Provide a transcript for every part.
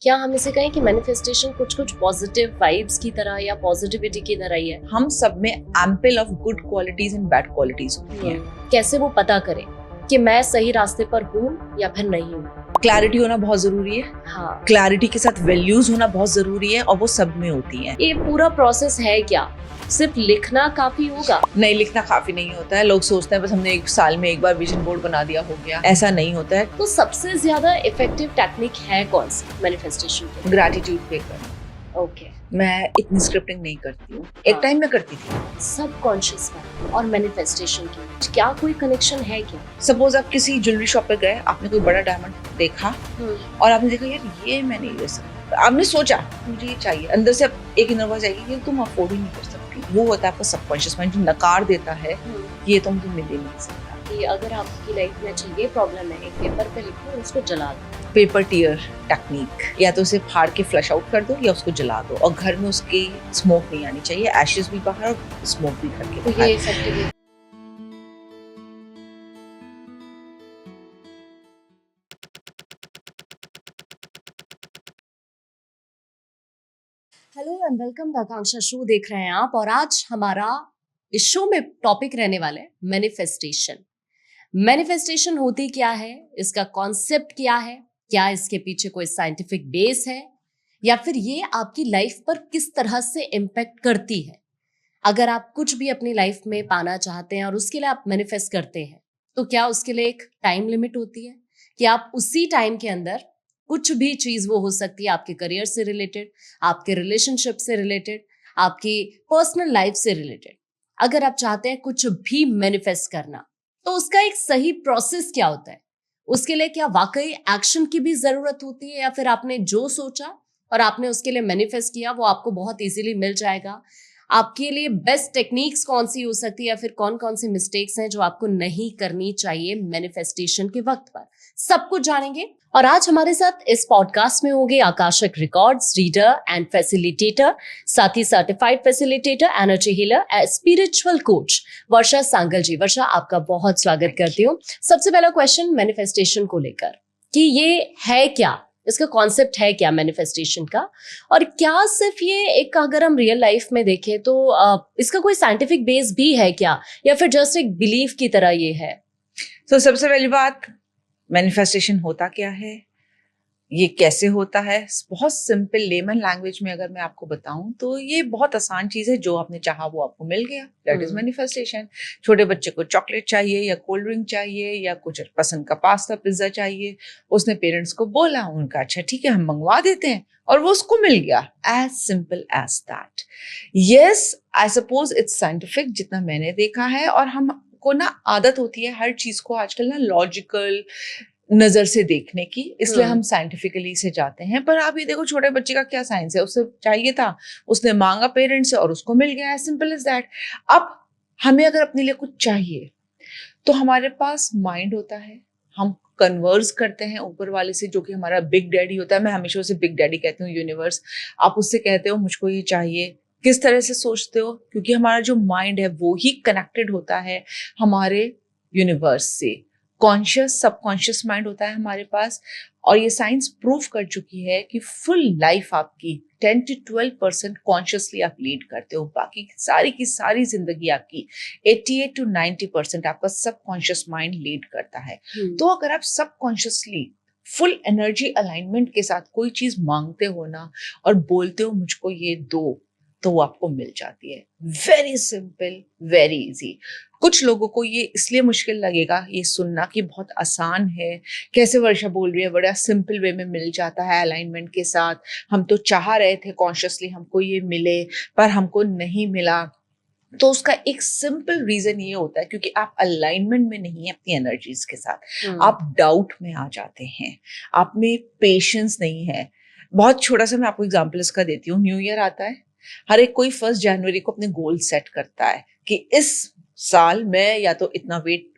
क्या हम इसे कहें कि मैनिफेस्टेशन कुछ कुछ पॉजिटिव वाइब्स की तरह या पॉजिटिविटी की तरह ही है? हम सब में ample of good qualities and bad qualities होती हैं। कैसे वो पता करें कि मैं सही रास्ते पर हूँ या फिर नहीं हूँ? क्लैरिटी होना बहुत जरूरी है। हाँ, क्लैरिटी के साथ वैल्यूज होना बहुत जरूरी है और वो सब में होती हैं। ये पूरा प्रोसेस है क्या? सिर्फ लिखना काफी होगा? नहीं, लिखना काफी नहीं होता है। लोग सोचते हैं बस हमने एक साल में एक बार विजन बोर्ड बना दिया हो गया, ऐसा नहीं होता है। तो सबसे ज्यादा इफेक्टिव टेक्निक है कौन सी मैनिफेस्टेशन की? ग्रैटिट्यूड पे करना। ओके, मैं इतनी स्क्रिप्टिंग नहीं करती हूँ, एक टाइम में करती थी। सबकॉन्शियस माइंड और मैनिफेस्टेशन के बीच क्या कोई कनेक्शन है क्या? सपोज आप किसी ज्वेलरी शॉप पे गए, आपने कोई बड़ा डायमंड देखा और आपने देखा यार ये मैं नहीं ले सकता, आपने सोचा मुझे ये चाहिए, अंदर से एक इनर वॉइस आएगी कि तुम अफोर्ड ही नहीं कर सकती। वो होता है आपका सबकॉन्शियस माइंड जो नकार देता है कि ये तुम मिल ही नहीं सकता। कि अगर आपकी लाइफ में अच्छा ये प्रॉब्लम है, एक पेपर पे लिखो और उसको जला दो। पेपर टीयर टेक्निक, या तो उसे फाड़ के फ्लश आउट कर दो या उसको जला दो, और घर में उसकी स्मोक नहीं आनी चाहिए, एशेस भी बाहर और स्मोक भी घर के तो बाहर। ये इफेक्टिव है। Hello and welcome the Akanksha show देख रहे हैं आप, और आज हमारा इस शो में टॉपिक रहने वाला है मैनिफेस्टेशन। मैनिफेस्टेशन होती क्या है, इसका कॉन्सेप्ट क्या है, क्या इसके पीछे कोई साइंटिफिक बेस है, या फिर ये आपकी लाइफ पर किस तरह से इम्पैक्ट करती है। अगर आप कुछ भी अपनी लाइफ में पाना चाहते हैं और उसके लिए आप मैनिफेस्ट करते हैं, तो क्या उसके लिए एक टाइम लिमिट होती है कि आप उसी टाइम के अंदर कुछ भी चीज, वो हो सकती है आपके करियर से रिलेटेड, आपके रिलेशनशिप से रिलेटेड, आपकी पर्सनल लाइफ से रिलेटेड, अगर आप चाहते हैं कुछ भी मैनिफेस्ट करना, तो उसका एक सही प्रोसेस क्या होता है? उसके लिए क्या वाकई एक्शन की भी जरूरत होती है, या फिर आपने जो सोचा और आपने उसके लिए मैनिफेस्ट किया वो आपको बहुत इजीली मिल जाएगा? आपके लिए बेस्ट टेक्निक्स कौन सी हो सकती है, या फिर कौन कौन सी मिस्टेक्स हैं जो आपको नहीं करनी चाहिए मैनिफेस्टेशन के वक्त पर, सब कुछ जानेंगे। और आज हमारे साथ इस पॉडकास्ट में होंगे Akashic records reader and facilitator, साथ ही certified facilitator, energy healer, spiritual coach Varsha Sangal ji. वर्षा, आपका बहुत स्वागत करती हूँ। सबसे पहला क्वेश्चन मैनिफेस्टेशन को लेकर कि ये है क्या, इसका कॉन्सेप्ट है क्या मैनिफेस्टेशन का, और क्या सिर्फ ये एक, अगर हम रियल लाइफ में देखें तो इसका कोई साइंटिफिक बेस भी है क्या, या फिर जस्ट एक बिलीफ की तरह ये है? तो सबसे पहली बात, मैनिफेस्टेशन होता क्या है, ये कैसे होता है? बहुत सिंपल लेमन लैंग्वेज में अगर मैं आपको बताऊं तो ये बहुत आसान चीज है। जो आपने चाहा वो आपको मिल गया, दैट इज मैनिफेस्टेशन। छोटे बच्चे को चॉकलेट चाहिए या कोल्ड ड्रिंक चाहिए या कुछ पसंद का पास्ता पिज्जा चाहिए, उसने पेरेंट्स को बोला, उनका अच्छा ठीक है हम मंगवा देते हैं, और वो उसको मिल गया। As simple as that. Yes, I suppose it's scientific जितना मैंने देखा है, और हमको ना आदत होती है हर चीज को आजकल ना लॉजिकल नजर से देखने की, इसलिए हम साइंटिफिकली से जाते हैं। पर आप ये देखो, छोटे बच्चे का क्या साइंस है, उसे चाहिए था, उसने मांगा पेरेंट्स से और उसको मिल गया, सिंपल एज दैट। अब हमें अगर अपने लिए कुछ चाहिए तो हमारे पास माइंड होता है, हम कन्वर्स करते हैं ऊपर वाले से जो कि हमारा बिग डैडी होता है। मैं हमेशा उसे बिग डैडी कहती हूँ, यूनिवर्स। आप उससे कहते हो मुझको ये चाहिए, किस तरह से सोचते हो, क्योंकि हमारा जो माइंड है वो ही कनेक्टेड होता है हमारे यूनिवर्स से। कॉन्शियस सबकॉन्शियस माइंड होता है हमारे पास, और ये साइंस प्रूव कर चुकी है कि फुल लाइफ आपकी 10 to 12% कॉन्शियसली आप लीड करते हो, बाकी सारी की सारी जिंदगी आपकी 88 to 90% आपका सबकॉन्शियस माइंड लीड करता है। तो अगर आप सबकॉन्शियसली फुल एनर्जी अलाइनमेंट के साथ कोई चीज मांगते हो ना, और बोलते हो मुझको ये दो, तो वो आपको मिल जाती है। Very simple, very easy. कुछ लोगों को ये इसलिए मुश्किल लगेगा ये सुनना कि बहुत आसान है, कैसे वर्षा बोल रही है, बड़ा सिंपल वे में मिल जाता है अलाइनमेंट के साथ। हम तो चाह रहे थे कॉन्शियसली हमको ये मिले, पर हमको नहीं मिला। तो उसका एक सिंपल रीजन ये होता है क्योंकि आप अलाइनमेंट में नहीं है अपनी एनर्जीज के साथ। आप डाउट में आ जाते हैं, आप में पेशेंस नहीं है। बहुत छोटा सा मैं आपको एग्जांपल इसका देती हूँ। न्यू ईयर आता है, हर एक कोई 1 जनवरी को अपने गोल सेट करता है कि इस साल मैं या तो इतना वेट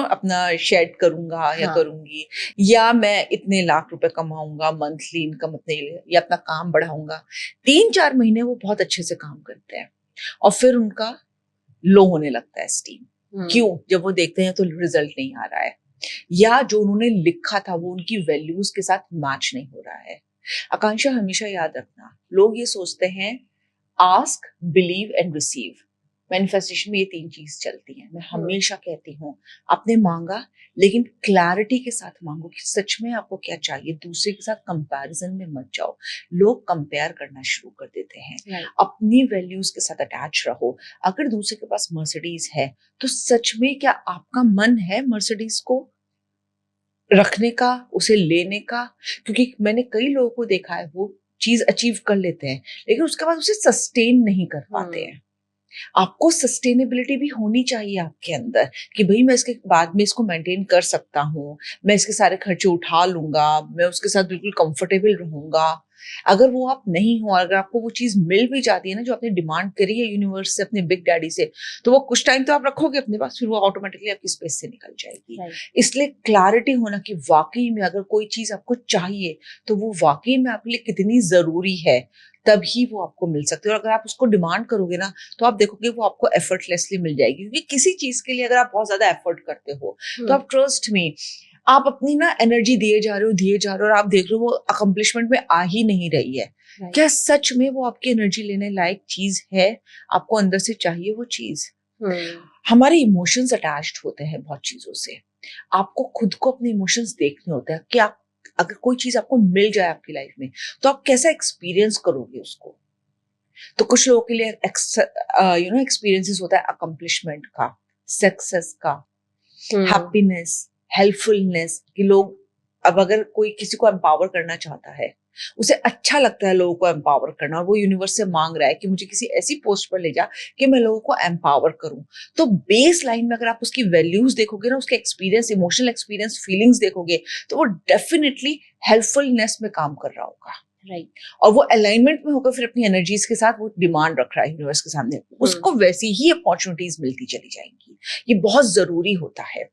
अपना शेड करूंगा या करूंगी, या मैं इतने लाख रुपए कमाऊंगा मंथली इनकम अपने लिए, या अपना काम बढ़ाऊंगा। 3-4 महीने वो बहुत अच्छे से काम करते हैं और फिर उनका लो होने लगता है स्टीम। क्यों? जब वो देखते हैं तो रिजल्ट नहीं आ रहा है। या जो उन्होंने लिखा था वो उनकी वैल्यूज के साथ मैच नहीं हो रहा है। आकांक्षा, हमेशा याद रखना, लोग ये सोचते हैं ask, believe and receive. Manifestation में ये 3 चीज चलती हैं। मैं हमेशा कहती हूँ आपने मांगा, लेकिन क्लैरिटी के साथ मांगो कि सच में आपको क्या चाहिए। दूसरे के साथ कंपैरिजन में मत जाओ। लोग कंपेयर करना शुरू कर देते हैं। अपनी वैल्यूज के साथ अटैच रहो। अगर दूसरे के पास मर्सिडीज है तो सच में क्या आपका मन है मर्सिडीज को रखने का, उसे लेने का? क्योंकि मैंने कई लोगों को देखा है वो चीज अचीव कर लेते हैं लेकिन उसके बाद उसे सस्टेन नहीं कर पाते हैं। आपको सस्टेनेबिलिटी भी होनी चाहिए आपके अंदर कि भाई मैं इसके बाद में इसको मेंटेन कर सकता हूँ, मैं इसके सारे खर्चे उठा लूंगा, मैं उसके साथ बिल्कुल कंफर्टेबल रहूंगा। अगर वो आप नहीं हो, अगर आपको वो चीज मिल भी जाती है ना जो आपने डिमांड करी है यूनिवर्स से, अपने बिग डैडी से, तो वो कुछ टाइम तो आप रखोगे अपने पास, फिर वो ऑटोमेटिकली आपकी स्पेस से निकल जाएगी। इसलिए क्लैरिटी होना कि वाकई में अगर कोई चीज आपको चाहिए तो वो वाकई में आपके लिए कितनी जरूरी है, तभी वो आपको मिल सकती है। और अगर आप उसको डिमांड करोगे ना तो आप देखोगे वो आपको एफर्टलेसली मिल जाएगी। क्योंकि किसी चीज के लिए अगर आप बहुत ज्यादा एफर्ट करते हो तो आप ट्रस्ट मी, आप अपनी ना एनर्जी दिए जा रहे हो और आप देख रहे हो वो अकम्पलिशमेंट में आ ही नहीं रही है। क्या सच में वो आपकी एनर्जी लेने लायक चीज है? आपको अंदर से चाहिए वो चीज। हमारे इमोशंस अटैच्ड होते हैं बहुत चीजों से। आपको खुद को अपने इमोशंस देखने होते हैं कि आप अगर कोई चीज आपको मिल जाए आपकी लाइफ में तो आप कैसा एक्सपीरियंस करोगे उसको। तो कुछ लोगों के लिए एक्सपीरियंसेस होता है अकम्पलिशमेंट का, सक्सेस का, हैप्पीनेस, हेल्पफुलनेस, कि लोग अब अगर कोई किसी को एम्पावर करना चाहता है, उसे अच्छा लगता है लोगों को एम्पावर करना, और वो यूनिवर्स से मांग रहा है कि मुझे किसी ऐसी पोस्ट पर ले जा कि मैं लोगों को एम्पावर करूं, तो बेस लाइन में अगर आप उसकी वैल्यूज देखोगे ना, उसके एक्सपीरियंस, इमोशनल एक्सपीरियंस, फीलिंग्स देखोगे, तो वो डेफिनेटली हेल्पफुलनेस में काम कर रहा होगा। राइट। और वो अलाइनमेंट में होकर फिर अपनी एनर्जीज के साथ वो डिमांड रख रहा है यूनिवर्स के सामने, उसको वैसी ही अपॉर्चुनिटीज मिलती चली जाएंगी। ये बहुत जरूरी होता है।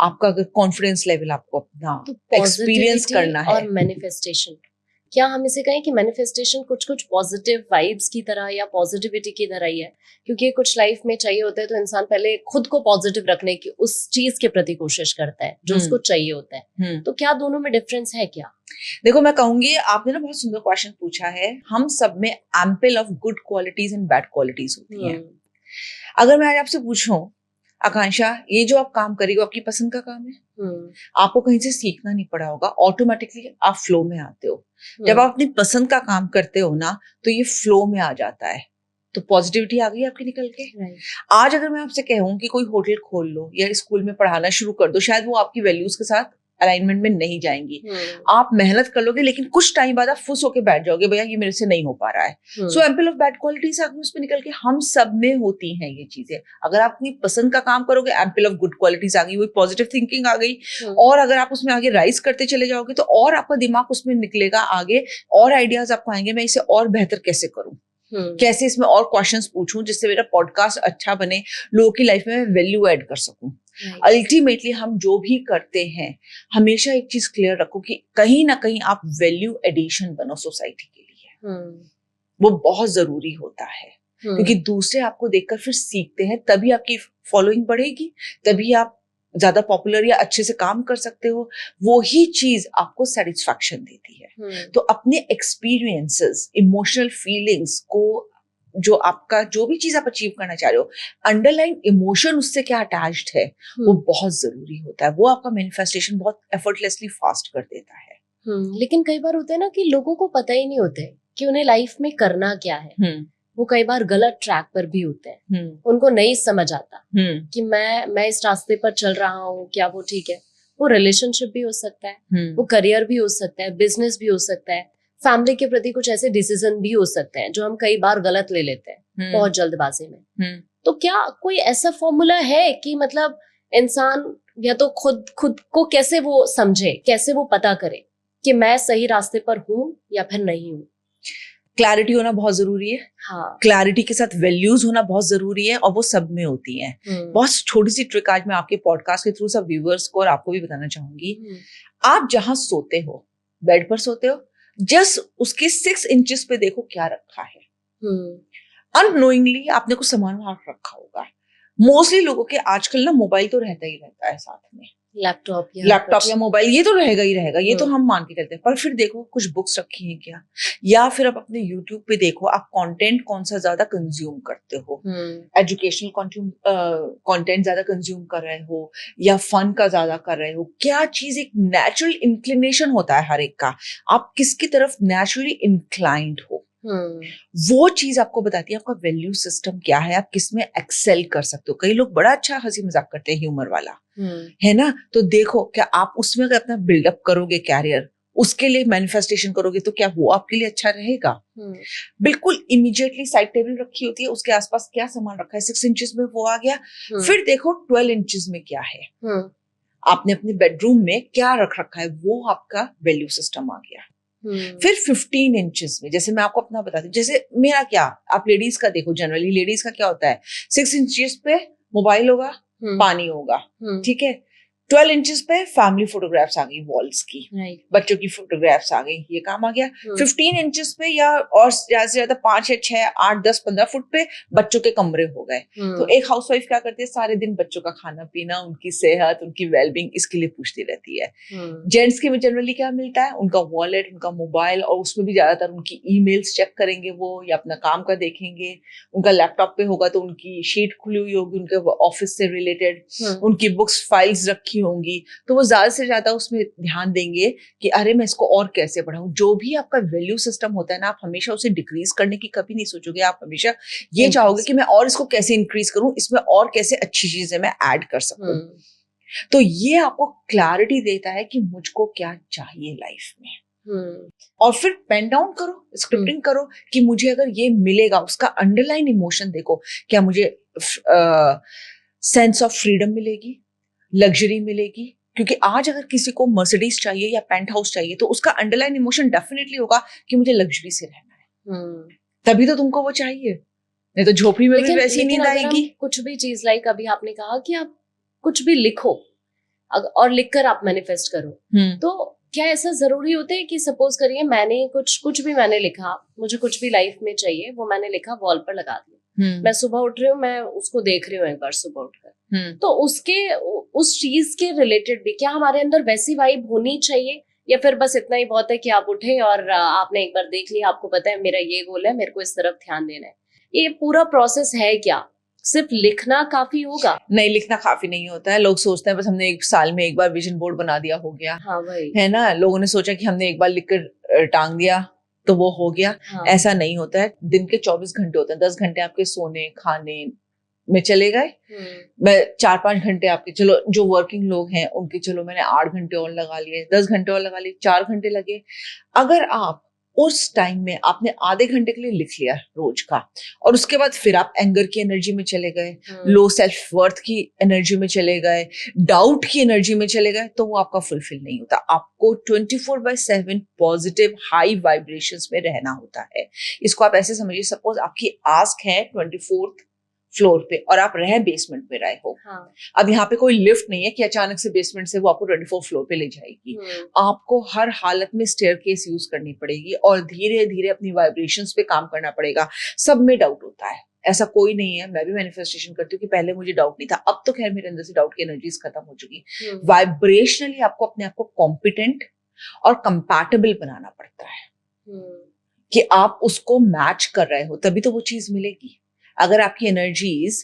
आपका अगर कॉन्फिडेंस लेवल आपको अपना एक्सपीरियंस करना है। और मैनिफेस्टेशन, क्या हम इसे कहें कि मैनिफेस्टेशन कुछ कुछ पॉजिटिव वाइब्स की तरह या पॉजिटिविटी की तरह ही है? क्योंकि कुछ लाइफ में चाहिए होता है तो इंसान पहले खुद को पॉजिटिव रखने की उस चीज के प्रति कोशिश करता है जो उसको चाहिए होता है। तो क्या दोनों में डिफरेंस है क्या? देखो, मैं कहूंगी, आपने ना बहुत सुंदर क्वेश्चन पूछा है। हम सब में ample of good qualities and bad qualities होती हैं। अगर मैं आज आपसे पूछूं, आकांक्षा, ये जो आप काम करेगी आपकी पसंद का काम है? आपको कहीं से सीखना नहीं पड़ा होगा, ऑटोमेटिकली आप फ्लो में आते हो। जब आप अपनी पसंद का काम करते हो ना तो ये फ्लो में आ जाता है, तो पॉजिटिविटी आ गई आपकी निकल के। आज अगर मैं आपसे कहूं कि कोई होटल खोल लो या स्कूल में पढ़ाना शुरू कर दो, शायद वो आपकी वैल्यूज के साथ अलाइनमेंट में नहीं जाएंगी। आप मेहनत कर लोगे लेकिन कुछ टाइम बाद आप फुस होके बैठ जाओगे, भैया ये मेरे से नहीं हो पा रहा है। सो एम्पल ऑफ बैड क्वालिटीज आ गई उसमें निकल के। हम सब में होती हैं ये चीजें। अगर आप अपनी पसंद का काम करोगे, एम्पल ऑफ गुड क्वालिटीज आ गई, वही पॉजिटिव थिंकिंग आ गई। और अगर आप उसमें आगे राइज करते चले जाओगे तो और आपका दिमाग उसमें निकलेगा आगे, और आइडियाज आपको आएंगे, मैं इसे और बेहतर कैसे करूं, कैसे इसमें और क्वेश्चंस पूछूं जिससे मेरा पॉडकास्ट अच्छा बने, लोगों की लाइफ में मैं वैल्यू ऐड कर सकूं। अल्टीमेटली हम जो भी करते हैं, हमेशा एक चीज क्लियर रखो कि कहीं ना कहीं आप वैल्यू एडिशन बनो सोसाइटी के लिए। वो बहुत जरूरी होता है, क्योंकि दूसरे आपको देखकर फिर सीखते हैं, तभी आपकी फॉलोइंग बढ़ेगी, तभी आप ज्यादा पॉपुलर या अच्छे से काम कर सकते हो। वो ही चीज आपको सेटिस्फैक्शन देती है। तो अपने एक्सपीरियंसेस, इमोशनल फीलिंग्स को, जो आपका जो भी चीज आप अचीव करना चाह रहे हो, अंडरलाइन इमोशन उससे क्या अटैच्ड है, वो बहुत जरूरी होता है। वो आपका मैनिफेस्टेशन बहुत एफर्टलेसली फास्ट कर देता है। लेकिन कई बार होता है ना कि लोगों को पता ही नहीं होता है कि उन्हें लाइफ में करना क्या है। वो कई बार गलत ट्रैक पर भी होते हैं। उनको नहीं समझ आता कि मैं इस रास्ते पर चल रहा हूँ, क्या वो ठीक है? वो रिलेशनशिप भी हो सकता है, वो करियर भी हो सकता है, बिजनेस भी हो सकता है, फैमिली के प्रति कुछ ऐसे डिसीजन भी हो सकते हैं जो हम कई बार गलत ले लेते हैं बहुत जल्दबाजी में। तो क्या कोई ऐसा फॉर्मूला है कि मतलब इंसान या तो खुद को कैसे वो समझे, कैसे वो पता करे कि मैं सही रास्ते पर हूँ या फिर नहीं हूँ? क्लैरिटी होना बहुत जरूरी है। हाँ। क्लैरिटी के साथ वैल्यूज होना बहुत जरूरी है, और वो सब में होती हैं। बहुत छोटी सी ट्रिक आज मैं आपके पॉडकास्ट के थ्रू सब व्यूअर्स को और आपको भी बताना चाहूंगी। आप जहां सोते हो, बेड पर सोते हो, जस्ट उसके 6 इंचेस पे देखो क्या रखा है। अननोइंगली आपने कुछ सामान वहां रखा होगा। मोस्टली लोगों के आजकल ना मोबाइल तो रहता ही रहता है साथ में, लैपटॉप लैपटॉप या मोबाइल ये तो रहेगा ही रहेगा, ये तो हम मान के चलते हैं। पर फिर देखो कुछ बुक्स रखी हैं क्या, या फिर आप अपने यूट्यूब पे देखो आप कंटेंट कौन सा ज्यादा कंज्यूम करते हो, एजुकेशनल कंटेंट ज्यादा कंज्यूम कर रहे हो या फन का ज्यादा कर रहे हो, क्या चीज एक नेचुरल इंक्लिनेशन होता है हर एक का, आप किसकी तरफ नेचुरली इंक्लाइंड हो, वो चीज आपको बताती है आपका वैल्यू सिस्टम क्या है, आप किसमें एक्सेल कर सकते हो। कई लोग बड़ा अच्छा हंसी मजाक करते हैं, ह्यूमर वाला है ना, तो देखो क्या आप उसमें अगर अपना बिल्डअप करोगे कैरियर, उसके लिए मैनिफेस्टेशन करोगे तो क्या वो आपके लिए अच्छा रहेगा। बिल्कुल इमीडिएटली साइड टेबल रखी होती है, उसके आसपास क्या सामान रखा है, 6 इंचेस में वो आ गया। फिर देखो 12 इंचेस में क्या है, आपने अपने बेडरूम में क्या रख रखा है, वो आपका वैल्यू सिस्टम आ गया। फिर 15 इंचेस में, जैसे मैं आपको अपना बताती हूँ, जैसे मेरा क्या, आप लेडीज का देखो, जनरली लेडीज का क्या होता है, 6 इंचेस पे मोबाइल होगा, पानी होगा, ठीक है। 12 इंचेस पे फैमिली फोटोग्राफ्स आ गई वॉल्स की, बच्चों की फोटोग्राफ्स आ गई, ये काम आ गया। 15 इंचेस पे या और ज्यादा से ज्यादा 5 या 6 8 10 15 फुट पे बच्चों के कमरे हो गए। तो एक हाउसवाइफ क्या करती है, सारे दिन बच्चों का खाना पीना, उनकी सेहत, उनकी वेलबींग, इसके लिए पूछती रहती है। जेंट्स के में जनरली क्या मिलता है, उनका वॉलेट, उनका मोबाइल, और उसमें भी ज्यादातर उनकी ईमेल्स चेक करेंगे वो, या अपना काम का देखेंगे। उनका लैपटॉप पे होगा तो उनकी शीट खुली हुई होगी उनके ऑफिस से रिलेटेड, उनकी बुक्स फाइल्स रखी होंगी, तो वो ज्यादा से ज्यादा उसमें ध्यान देंगे कि अरे मैं इसको और कैसे बढ़ाऊं। जो भी आपका वैल्यू सिस्टम होता है ना, आप हमेशा उसे डिक्रीज करने की कभी नहीं सोचोगे, आप हमेशा ये चाहोगे कि मैं और इसको कैसे इंक्रीज करूं, इसमें और कैसे अच्छी चीजें मैं ऐड कर सकूं। तो ये आपको क्लैरिटी देता है कि मुझको क्या चाहिए लाइफ में। और फिर पेन डाउन करो, स्क्रिप्टिंग करो कि मुझे अगर ये मिलेगा, उसका अंडरलाइन इमोशन देखो, क्या मुझे सेंस ऑफ फ्रीडम मिलेगी, लग्जरी मिलेगी। क्योंकि आज अगर किसी को मर्सिडीज चाहिए या पेंट हाउस चाहिए तो उसका अंडरलाइन इमोशन डेफिनेटली होगा कि मुझे लग्जरी से रहना है, तभी तो तुमको वो चाहिए, नहीं तो झोपड़ी में भी वैसी नींद आएगी। कुछ भी चीज लाइक अभी आपने कहा कि आप कुछ भी लिखो और लिखकर आप मैनिफेस्ट करो, तो क्या ऐसा जरूरी होता है कि सपोज करिए मैंने कुछ भी मैंने लिखा, मुझे कुछ भी लाइफ में चाहिए, वो मैंने लिखा वॉल पर लगा दिया, मैं सुबह उठ रही हूँ, मैं उसको देख रही हूँ एक बार सुबह उठकर, तो उस चीज के रिलेटेड भी क्या हमारे अंदर वैसी वाइब होनी चाहिए, या फिर बस इतना ही बहुत है कि आप उठे और आपने एक बार देख लिया, आपको पता है मेरा ये गोल है, मेरे को इस तरफ ध्यान देना है, ये पूरा प्रोसेस है क्या, सिर्फ लिखना काफी होगा? नहीं, लिखना काफी नहीं होता है। लोग सोचते हैं बस हमने एक साल में एक बार विजन बोर्ड बना दिया हो गया, हाँ भाई, है ना, लोगों ने सोचा कि हमने एक बार लिखकर टांग दिया तो वो हो गया। हाँ। ऐसा नहीं होता है। दिन के 24 घंटे होते हैं, 10 घंटे आपके सोने खाने में चले गए, मैं 4-5 घंटे आपके, चलो जो वर्किंग लोग हैं उनके, चलो मैंने 8 घंटे और लगा लिए, 10 घंटे और लगा लिए, 4 घंटे लगे। अगर आप उस टाइम में आपने आधे घंटे के लिए लिख लिया रोज का, और उसके बाद फिर आप एंगर की एनर्जी में चले गए, लो सेल्फ वर्थ की एनर्जी में चले गए, डाउट की एनर्जी में चले गए, तो वो आपका फुलफिल नहीं होता। आपको 24/7 पॉजिटिव हाई वाइब्रेशंस में रहना होता है। इसको आप ऐसे समझिए, सपोज आपकी आस्क है 24th फ्लोर पे और आप रहे बेसमेंट में रहे हो। हाँ। अब यहाँ पे कोई लिफ्ट नहीं है कि अचानक से बेसमेंट से वो आपको 24 फ्लोर पे ले जाएगी। आपको हर हालत में स्टेयरकेस यूज करनी पड़ेगी और धीरे धीरे अपनी वाइब्रेशंस पे काम करना पड़ेगा। सब में डाउट होता है, ऐसा कोई नहीं है। मैं भी मैनिफेस्टेशन करती हूँ कि पहले मुझे डाउट नहीं था, अब तो खैर मेरे अंदर से डाउट की एनर्जीज खत्म हो चुकी। वाइब्रेशनली आपको अपने आप को कॉम्पिटेंट और कंपैटिबल बनाना पड़ता है कि आप उसको मैच कर रहे हो, तभी तो वो चीज मिलेगी। अगर आपकी एनर्जीज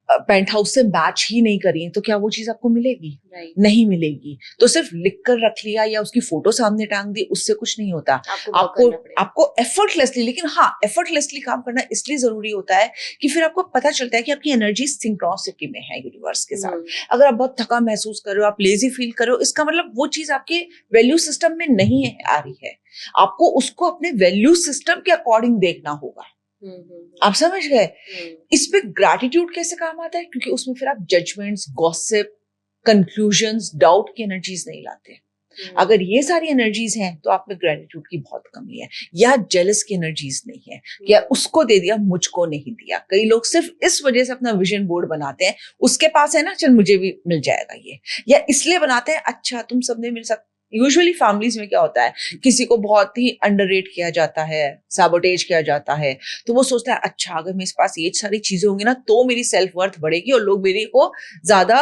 पेंट हाउस से मैच ही नहीं करी तो क्या वो चीज आपको मिलेगी? नहीं मिलेगी। तो सिर्फ लिख कर रख लिया या उसकी फोटो सामने टांग दी, उससे कुछ नहीं होता। आपको एफर्टलेसली, लेकिन हाँ, एफर्टलेसली काम करना इसलिए जरूरी होता है कि फिर आपको पता चलता है कि आपकी एनर्जी सिंक्रोनिसिटी में है यूनिवर्स के साथ। अगर आप बहुत थका महसूस कर रहे हो, आप लेजी फील कर रहे हो, इसका मतलब वो चीज आपके वैल्यू सिस्टम में नहीं आ रही है। आपको उसको अपने वैल्यू सिस्टम के अकॉर्डिंग देखना होगा। आप समझ गए? इस पे ग्रैटिट्यूड कैसे काम आता है, क्योंकि उसमें फिर आप जजमेंट्स, गॉसिप, कंक्लूजन्स, डाउट की एनर्जीज नहीं लाते। अगर ये सारी एनर्जीज हैं तो आप में ग्रैटिट्यूड की बहुत कमी है, या जेलस की एनर्जीज नहीं है, या उसको दे दिया मुझको नहीं दिया। कई लोग सिर्फ इस वजह से अपना विजन बोर्ड बनाते हैं, उसके पास है ना, चल मुझे भी मिल जाएगा ये, या इसलिए बनाते हैं अच्छा तुम सबने मिल सकते। यूजुअली फैमिलीज में क्या होता है, किसी को बहुत ही अंडररेट किया जाता है, सैबोटेज किया जाता है, तो वो सोचता है अच्छा अगर मेरे पास ये सारी चीजें होंगी ना तो मेरी सेल्फ वर्थ बढ़ेगी और लोग मेरी को ज्यादा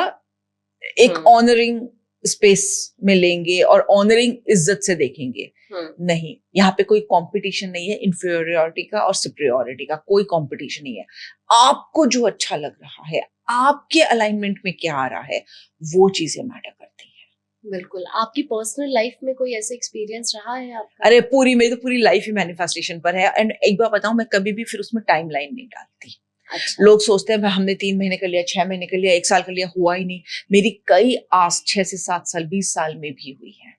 एक ऑनरिंग स्पेस में लेंगे और ऑनरिंग इज्जत से देखेंगे। नहीं, यहाँ पे कोई कंपटीशन नहीं है इंफीरियोरिटी का और सुपीरियोरिटी का, कोई कंपटीशन नहीं है। आपको जो अच्छा लग रहा है, आपके अलाइनमेंट में क्या आ रहा है, वो चीजें मैटर करती हैं। बिल्कुल। आपकी पर्सनल लाइफ में कोई ऐसा एक्सपीरियंस रहा है आपका? अरे मेरी तो पूरी लाइफ ही मैनिफेस्टेशन पर है। एंड एक बार बताऊं, मैं कभी भी फिर उसमें टाइम लाइन नहीं डालती। अच्छा। लोग सोचते हैं हमने 3 महीने कर लिया, 6 महीने कर लिया, 1 साल कर लिया, हुआ ही नहीं। मेरी कई आस 6 से 7 साल, 20 साल में भी हुई है।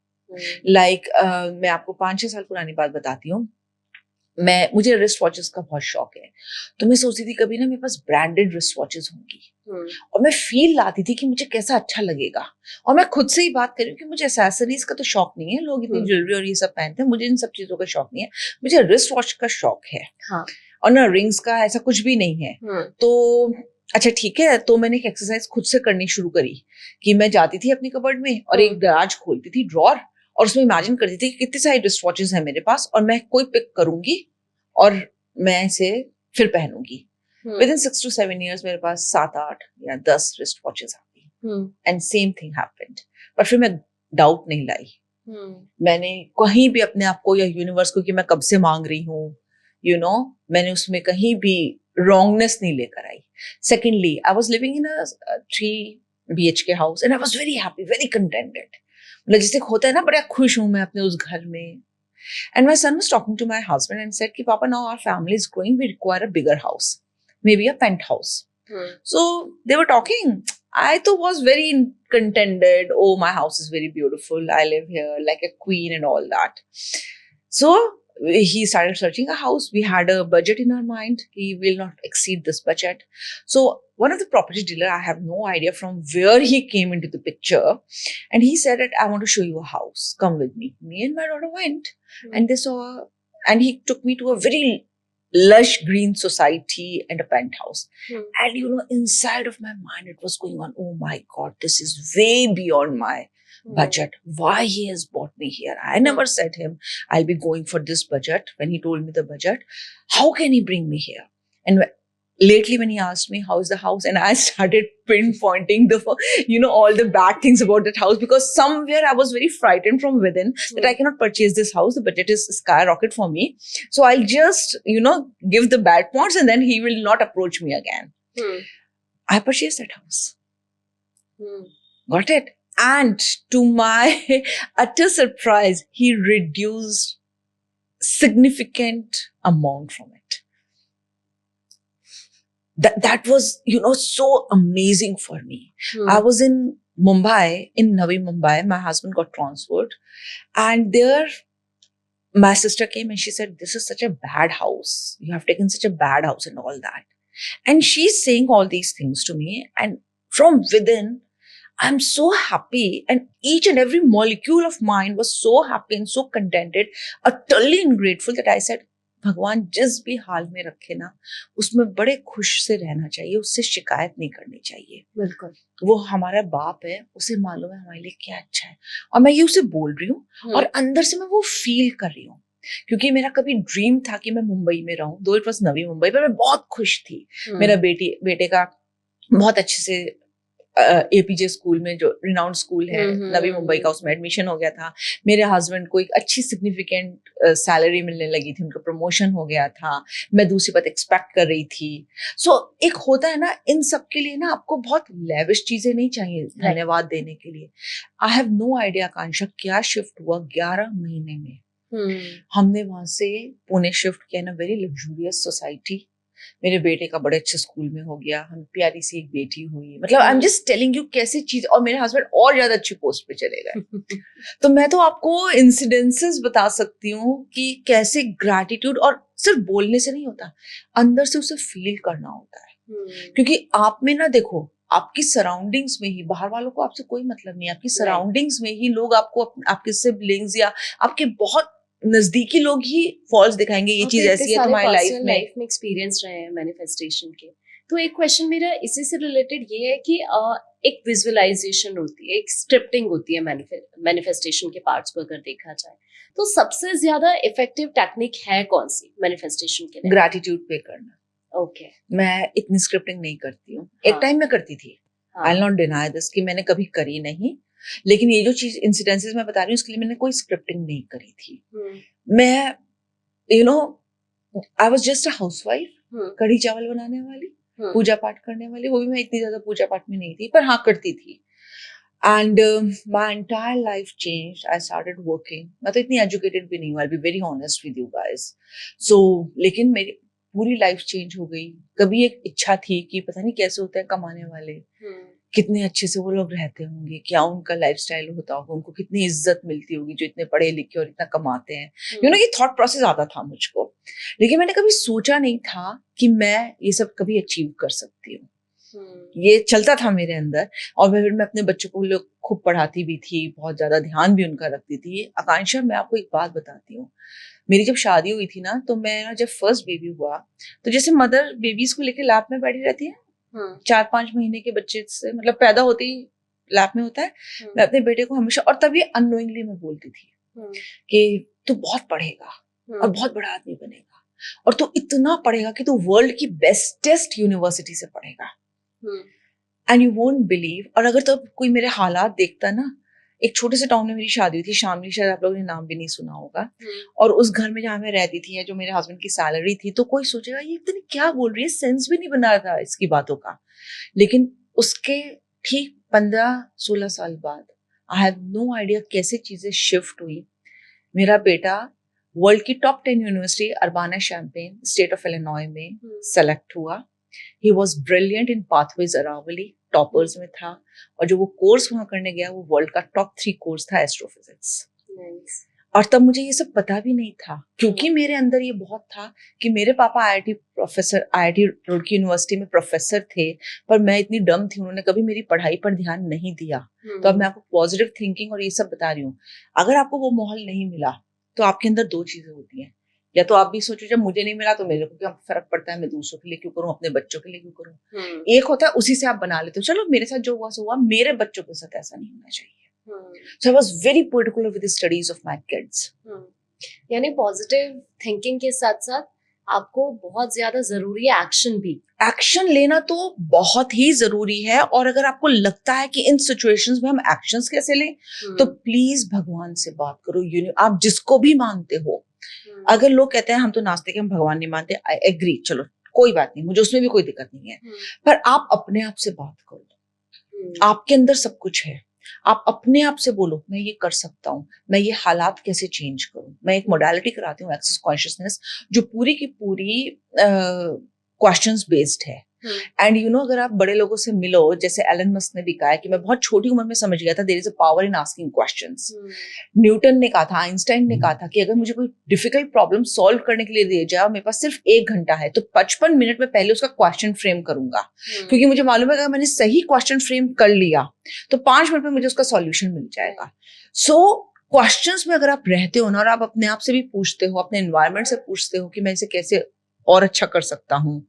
लाइक मैं आपको 5-6 साल पुरानी बात बताती हूँ। मुझे रिस्ट वॉचेस का बहुत शौक है, तो मैं सोचती थी कभी ना मेरे पास ब्रांडेड रिस्ट वॉचेस होंगी, और मैं फील लाती थी कि मुझे कैसा अच्छा लगेगा। और मैं खुद से ही बात कर रही हूँ कि मुझे एक्सेसरीज का तो शौक नहीं है, लोग इतनी ज्वेलरी और ये सब पहनते हैं, मुझे इन सब चीजों का शौक नहीं है, मुझे रिस्ट वॉच का शौक है। हाँ। और ना रिंग्स का ऐसा कुछ भी नहीं है। तो अच्छा ठीक है, तो मैंने एक एक्सरसाइज खुद से करनी शुरू करी कि मैं जाती थी अपनी कबर्ड में और एक दराज खोलती थी, ड्रॉर, और उसमें इमेजिन करती थी कि कितनी सारी रिस्ट वॉचेस हैं मेरे पास, और मैं कोई पिक करूंगी और मैं इसे फिर पहनूंगी। विद इन 6 to 7 years मेरे पास 7-8 या 10 रिस्ट वॉचेस आ गई। And same thing happened. पर फिर मैं डाउट नहीं लाई। मैंने कहीं भी अपने आप को या यूनिवर्स को कि मैं कब से मांग रही हूँ, मैंने उसमें कहीं भी रॉन्गनेस नहीं लेकर आई। Secondly, I was living in a 3 BHK house and I was very happy, very contented. मतलब जैसे होता है ना, बड़ा खुश हूं मैं अपने उस घर में। And my son was talking to my husband and said, Papa, now our family is growing, we require a bigger house, maybe a penthouse. So they were talking. I too was very contented. Oh, my house is very beautiful. I live here like a queen and all that. So he started searching a house. We had a budget in our mind. He will not exceed this budget. So one of the property dealer, I have no idea from where he came into the picture. And he said that I want to show you a house. Come with me. Me and my daughter went and they saw, and he took me to a very lush green society and a penthouse. And inside of my mind, it was going on, oh my God, this is way beyond my budget. Why he has brought me here? I never said him, I'll be going for this budget. When he told me the budget, how can he bring me here? And lately when he asked me, how is the house? And I started pinpointing all the bad things about that house, because somewhere I was very frightened from within that I cannot purchase this house. The budget is skyrocket for me. So I'll just, give the bad points and then he will not approach me again. I purchased that house. Got it. And to my utter surprise, he reduced significant amount from it. That was, so amazing for me. I was in Mumbai, in Navi Mumbai. My husband got transferred. And there, my sister came and she said, this is such a bad house. You have taken such a bad house and all that. And she's saying all these things to me. And from within, I'm so happy, and each and every molecule of mine was so happy and so contented, utterly grateful that I said, भगवान जिस भी हाल में रखे ना, उसमें बड़े खुश से रहना चाहिए, उससे शिकायत नहीं करनी चाहिए। बिल्कुल। वो हमारा बाप है, उसे मालूम है हमारे लिए क्या अच्छा है, और मैं ये उसे बोल रही हूँ और अंदर से मैं वो फील कर रही हूँ। क्योंकि मेरा कभी ड्रीम था कि मैं मुंबई में रहूं, दो इट वाज नवी मुंबई, पर मैं बहुत खुश थी। मेरा बेटे का बहुत अच्छे से एपीजे स्कूल में, जो रिनाउंड स्कूल है नवी मुंबई का, उसमें एडमिशन हो गया था। मेरे हस्बैंड को एक अच्छी सिग्निफिकेंट सैलरी मिलने लगी थी, उनका प्रमोशन हो गया था, मैं दूसरी बात एक्सपेक्ट कर रही थी। सो एक होता है ना, इन सब के लिए ना आपको बहुत लेविश चीजें नहीं चाहिए धन्यवाद देने के लिए। आई हैव नो आइडिया आकांक्षा क्या शिफ्ट हुआ 11 महीने में। हमने वहां से पुणे शिफ्ट किया इन अ वेरी लग्जूरियस सोसाइटी। मेरे बेटे का बड़े अच्छे स्कूल में हो गया, हम प्यारी सी एक बेटी हुई। मतलब I am just telling you कैसी चीज, और मेरे हस्बैंड और ज्यादा अच्छी पोस्ट पे चले गए। तो मैं तो आपको इंसिडेंसेस बता सकती हूँ कि कैसे ग्रैटिट्यूड, और सिर्फ बोलने से नहीं होता, अंदर से उसे फील करना होता है। क्योंकि आप में ना, देखो, आपकी सराउंडिंग्स में ही, बाहर वालों को आपसे कोई मतलब नहीं, आपकी सराउंडिंग्स में ही लोग आपको, आपके सिबलिंग्स या आपके बहुत नजदीकी लोग ही फॉल्स दिखाएंगे, ये चीज ऐसी है तुम्हारी लाइफ में एक्सपीरियंस रहे हैं मैनिफेस्टेशन के। तो एक क्वेश्चन मेरा इसी से रिलेटेड ये है कि एक विजुअलाइजेशन होती है, एक स्क्रिप्टिंग होती है मैनिफेस्टेशन के पार्ट्स को अगर देखा जाए, तो सबसे ज्यादा इफेक्टिव टेक्निक है कौन सी मैनिफेस्टेशन के लिए? ग्रैटिट्यूड पे करना। ओके। मैं इतनी स्क्रिप्टिंग नहीं करती हूँ। एक टाइम में करती थी, I will not deny this, कि मैंने कभी करी नहीं, लेकिन ये जो चीज इंसिडेंसेस मैं बता रही हूँ उसके लिए मैंने कोई स्क्रिप्टिंग नहीं करी थी। मैं you know I was just a housewife, कढ़ी चावल बनाने वाली, पूजा पाठ करने वाली, वो भी मैं इतनी ज्यादा पूजा पाठ में नहीं थी पर हाँ करती थी। And my entire life change, I started working. मैं तो इतनी एजुकेटेड भी नहीं हूँ, I be very honest with you guys. So लेकिन मेरी पूरी लाइफ चेंज हो गई। कभी एक इच्छा थी कि पता नहीं कैसे होते हैं कमाने वाले, कितने अच्छे से वो लोग रहते होंगे, क्या उनका लाइफस्टाइल होता होगा, उनको कितनी इज्जत मिलती होगी जो इतने पढ़े लिखे और इतना कमाते हैं। ये थॉट प्रोसेस आता था मुझको, लेकिन मैंने कभी सोचा नहीं था कि मैं ये सब कभी अचीव कर सकती हूँ। ये चलता था मेरे अंदर। और फिर मैं अपने बच्चों को लोग खूब पढ़ाती भी थी, बहुत ज्यादा ध्यान भी उनका रखती थी। आकांक्षा, मैं आपको एक बात बताती हूँ, मेरी जब शादी हुई थी ना, तो मैं जब फर्स्ट बेबी हुआ, तो जैसे मदर बेबीज को लेकर लैब में बैठी रहती है, 4-5 महीने के बच्चे से मतलब पैदा होते ही लैब में होता है, मैं अपने बेटे को हमेशा, और तभी अननोइंगली मैं बोलती थी कि तू बहुत पढ़ेगा और बहुत बड़ा आदमी बनेगा, और तू इतना पढ़ेगा कि तू वर्ल्ड की बेस्टेस्ट यूनिवर्सिटी से पढ़ेगा, एंड यू वोंट बिलीव। और अगर तो कोई मेरे हालात देखता ना, एक छोटे से टाउन में मेरी शादी हुई थी, शामली, शायद आप लोगों ने नाम भी नहीं सुना होगा, और उस घर में जहाँ मैं रहती थी, जो मेरे हस्बैंड की सैलरी थी, तो कोई सोचेगा ये इतनी क्या बोल रही है, सेंस भी नहीं बना रहा था इसकी बातों का। लेकिन उसके ठीक 15-16 साल बाद आई हैव नो आइडिया कैसे चीजें शिफ्ट हुई। मेरा बेटा वर्ल्ड की top 10 university Urbana Champaign State of Illinois में सेलेक्ट हुआ। He was brilliant in Pathways Aravali, toppers में था, और जो वो कोर्स वहां करने गया वो वर्ल्ड का टॉप 3 कोर्स था, एस्ट्रोफिजिक्स। और तब मुझे ये सब पता भी नहीं था, क्योंकि मेरे अंदर ये बहुत था कि मेरे पापा आईआईटी रुड़की यूनिवर्सिटी में प्रोफेसर थे, पर मैं इतनी डम थी, उन्होंने कभी मेरी पढ़ाई पर ध्यान नहीं दिया। तो अब मैं आपको पॉजिटिव थिंकिंग और ये सब बता रही हूँ। अगर आपको वो माहौल नहीं मिला तो आपके अंदर 2 चीजें होती हैं, या तो आप भी सोचो जब मुझे नहीं मिला तो मेरे को क्या फर्क पड़ता है, मैं दूसरों के लिए क्यों करूं, अपने बच्चों के लिए क्यों करूं। एक होता है उसी से आप बना लेते हो, चलो मेरे साथ जो हुआ सो हुआ, मेरे बच्चों के साथ ऐसा नहीं होना चाहिए। So I was very particular with the studies of my kids. यानी पॉजिटिव थिंकिंग के साथ साथ आपको बहुत ज्यादा जरूरी है एक्शन भी। एक्शन लेना तो बहुत ही जरूरी है, और अगर आपको लगता है कि इन सिचुएशंस में हम एक्शंस कैसे लें, तो प्लीज भगवान से बात करो। आप जिसको भी मानते हो, अगर लोग कहते हैं हम तो नास्तिक हैं, हम भगवान नहीं मानते, आई एग्री, चलो कोई बात नहीं, मुझे उसमें भी कोई दिक्कत नहीं है, पर आप अपने आप से बात करो। आपके अंदर सब कुछ है, आप अपने आप से बोलो मैं ये कर सकता हूँ, मैं ये हालात कैसे चेंज करूँ। मैं एक मोडालिटी कराती हूँ, एक्सेस कॉन्शियसनेस, जो पूरी की पूरी क्वेश्चंस बेस्ड है। एंड अगर आप बड़े लोगों से मिलो, जैसे एलन मस्क ने भी कहा है कि मैं बहुत छोटी उम्र में समझ गया था there is a power in asking questions. Newton ने कहा था, आइंस्टाइन ने कहा था कि अगर मुझे कोई डिफिकल्ट प्रॉब्लम सॉल्व करने के लिए दिया जाए, मेरे पास सिर्फ 1 घंटा है, तो 55 मिनट में पहले उसका क्वेश्चन फ्रेम करूंगा, क्योंकि मुझे मालूम है अगर मैंने सही क्वेश्चन फ्रेम कर लिया तो 5 मिनट में मुझे उसका सॉल्यूशन मिल जाएगा। सो क्वेश्चंस में अगर आप रहते हो ना, और आप अपने आप से भी पूछते हो, अपने एनवायरमेंट से पूछते हो कि मैं इसे कैसे और अच्छा कर सकता हूँ,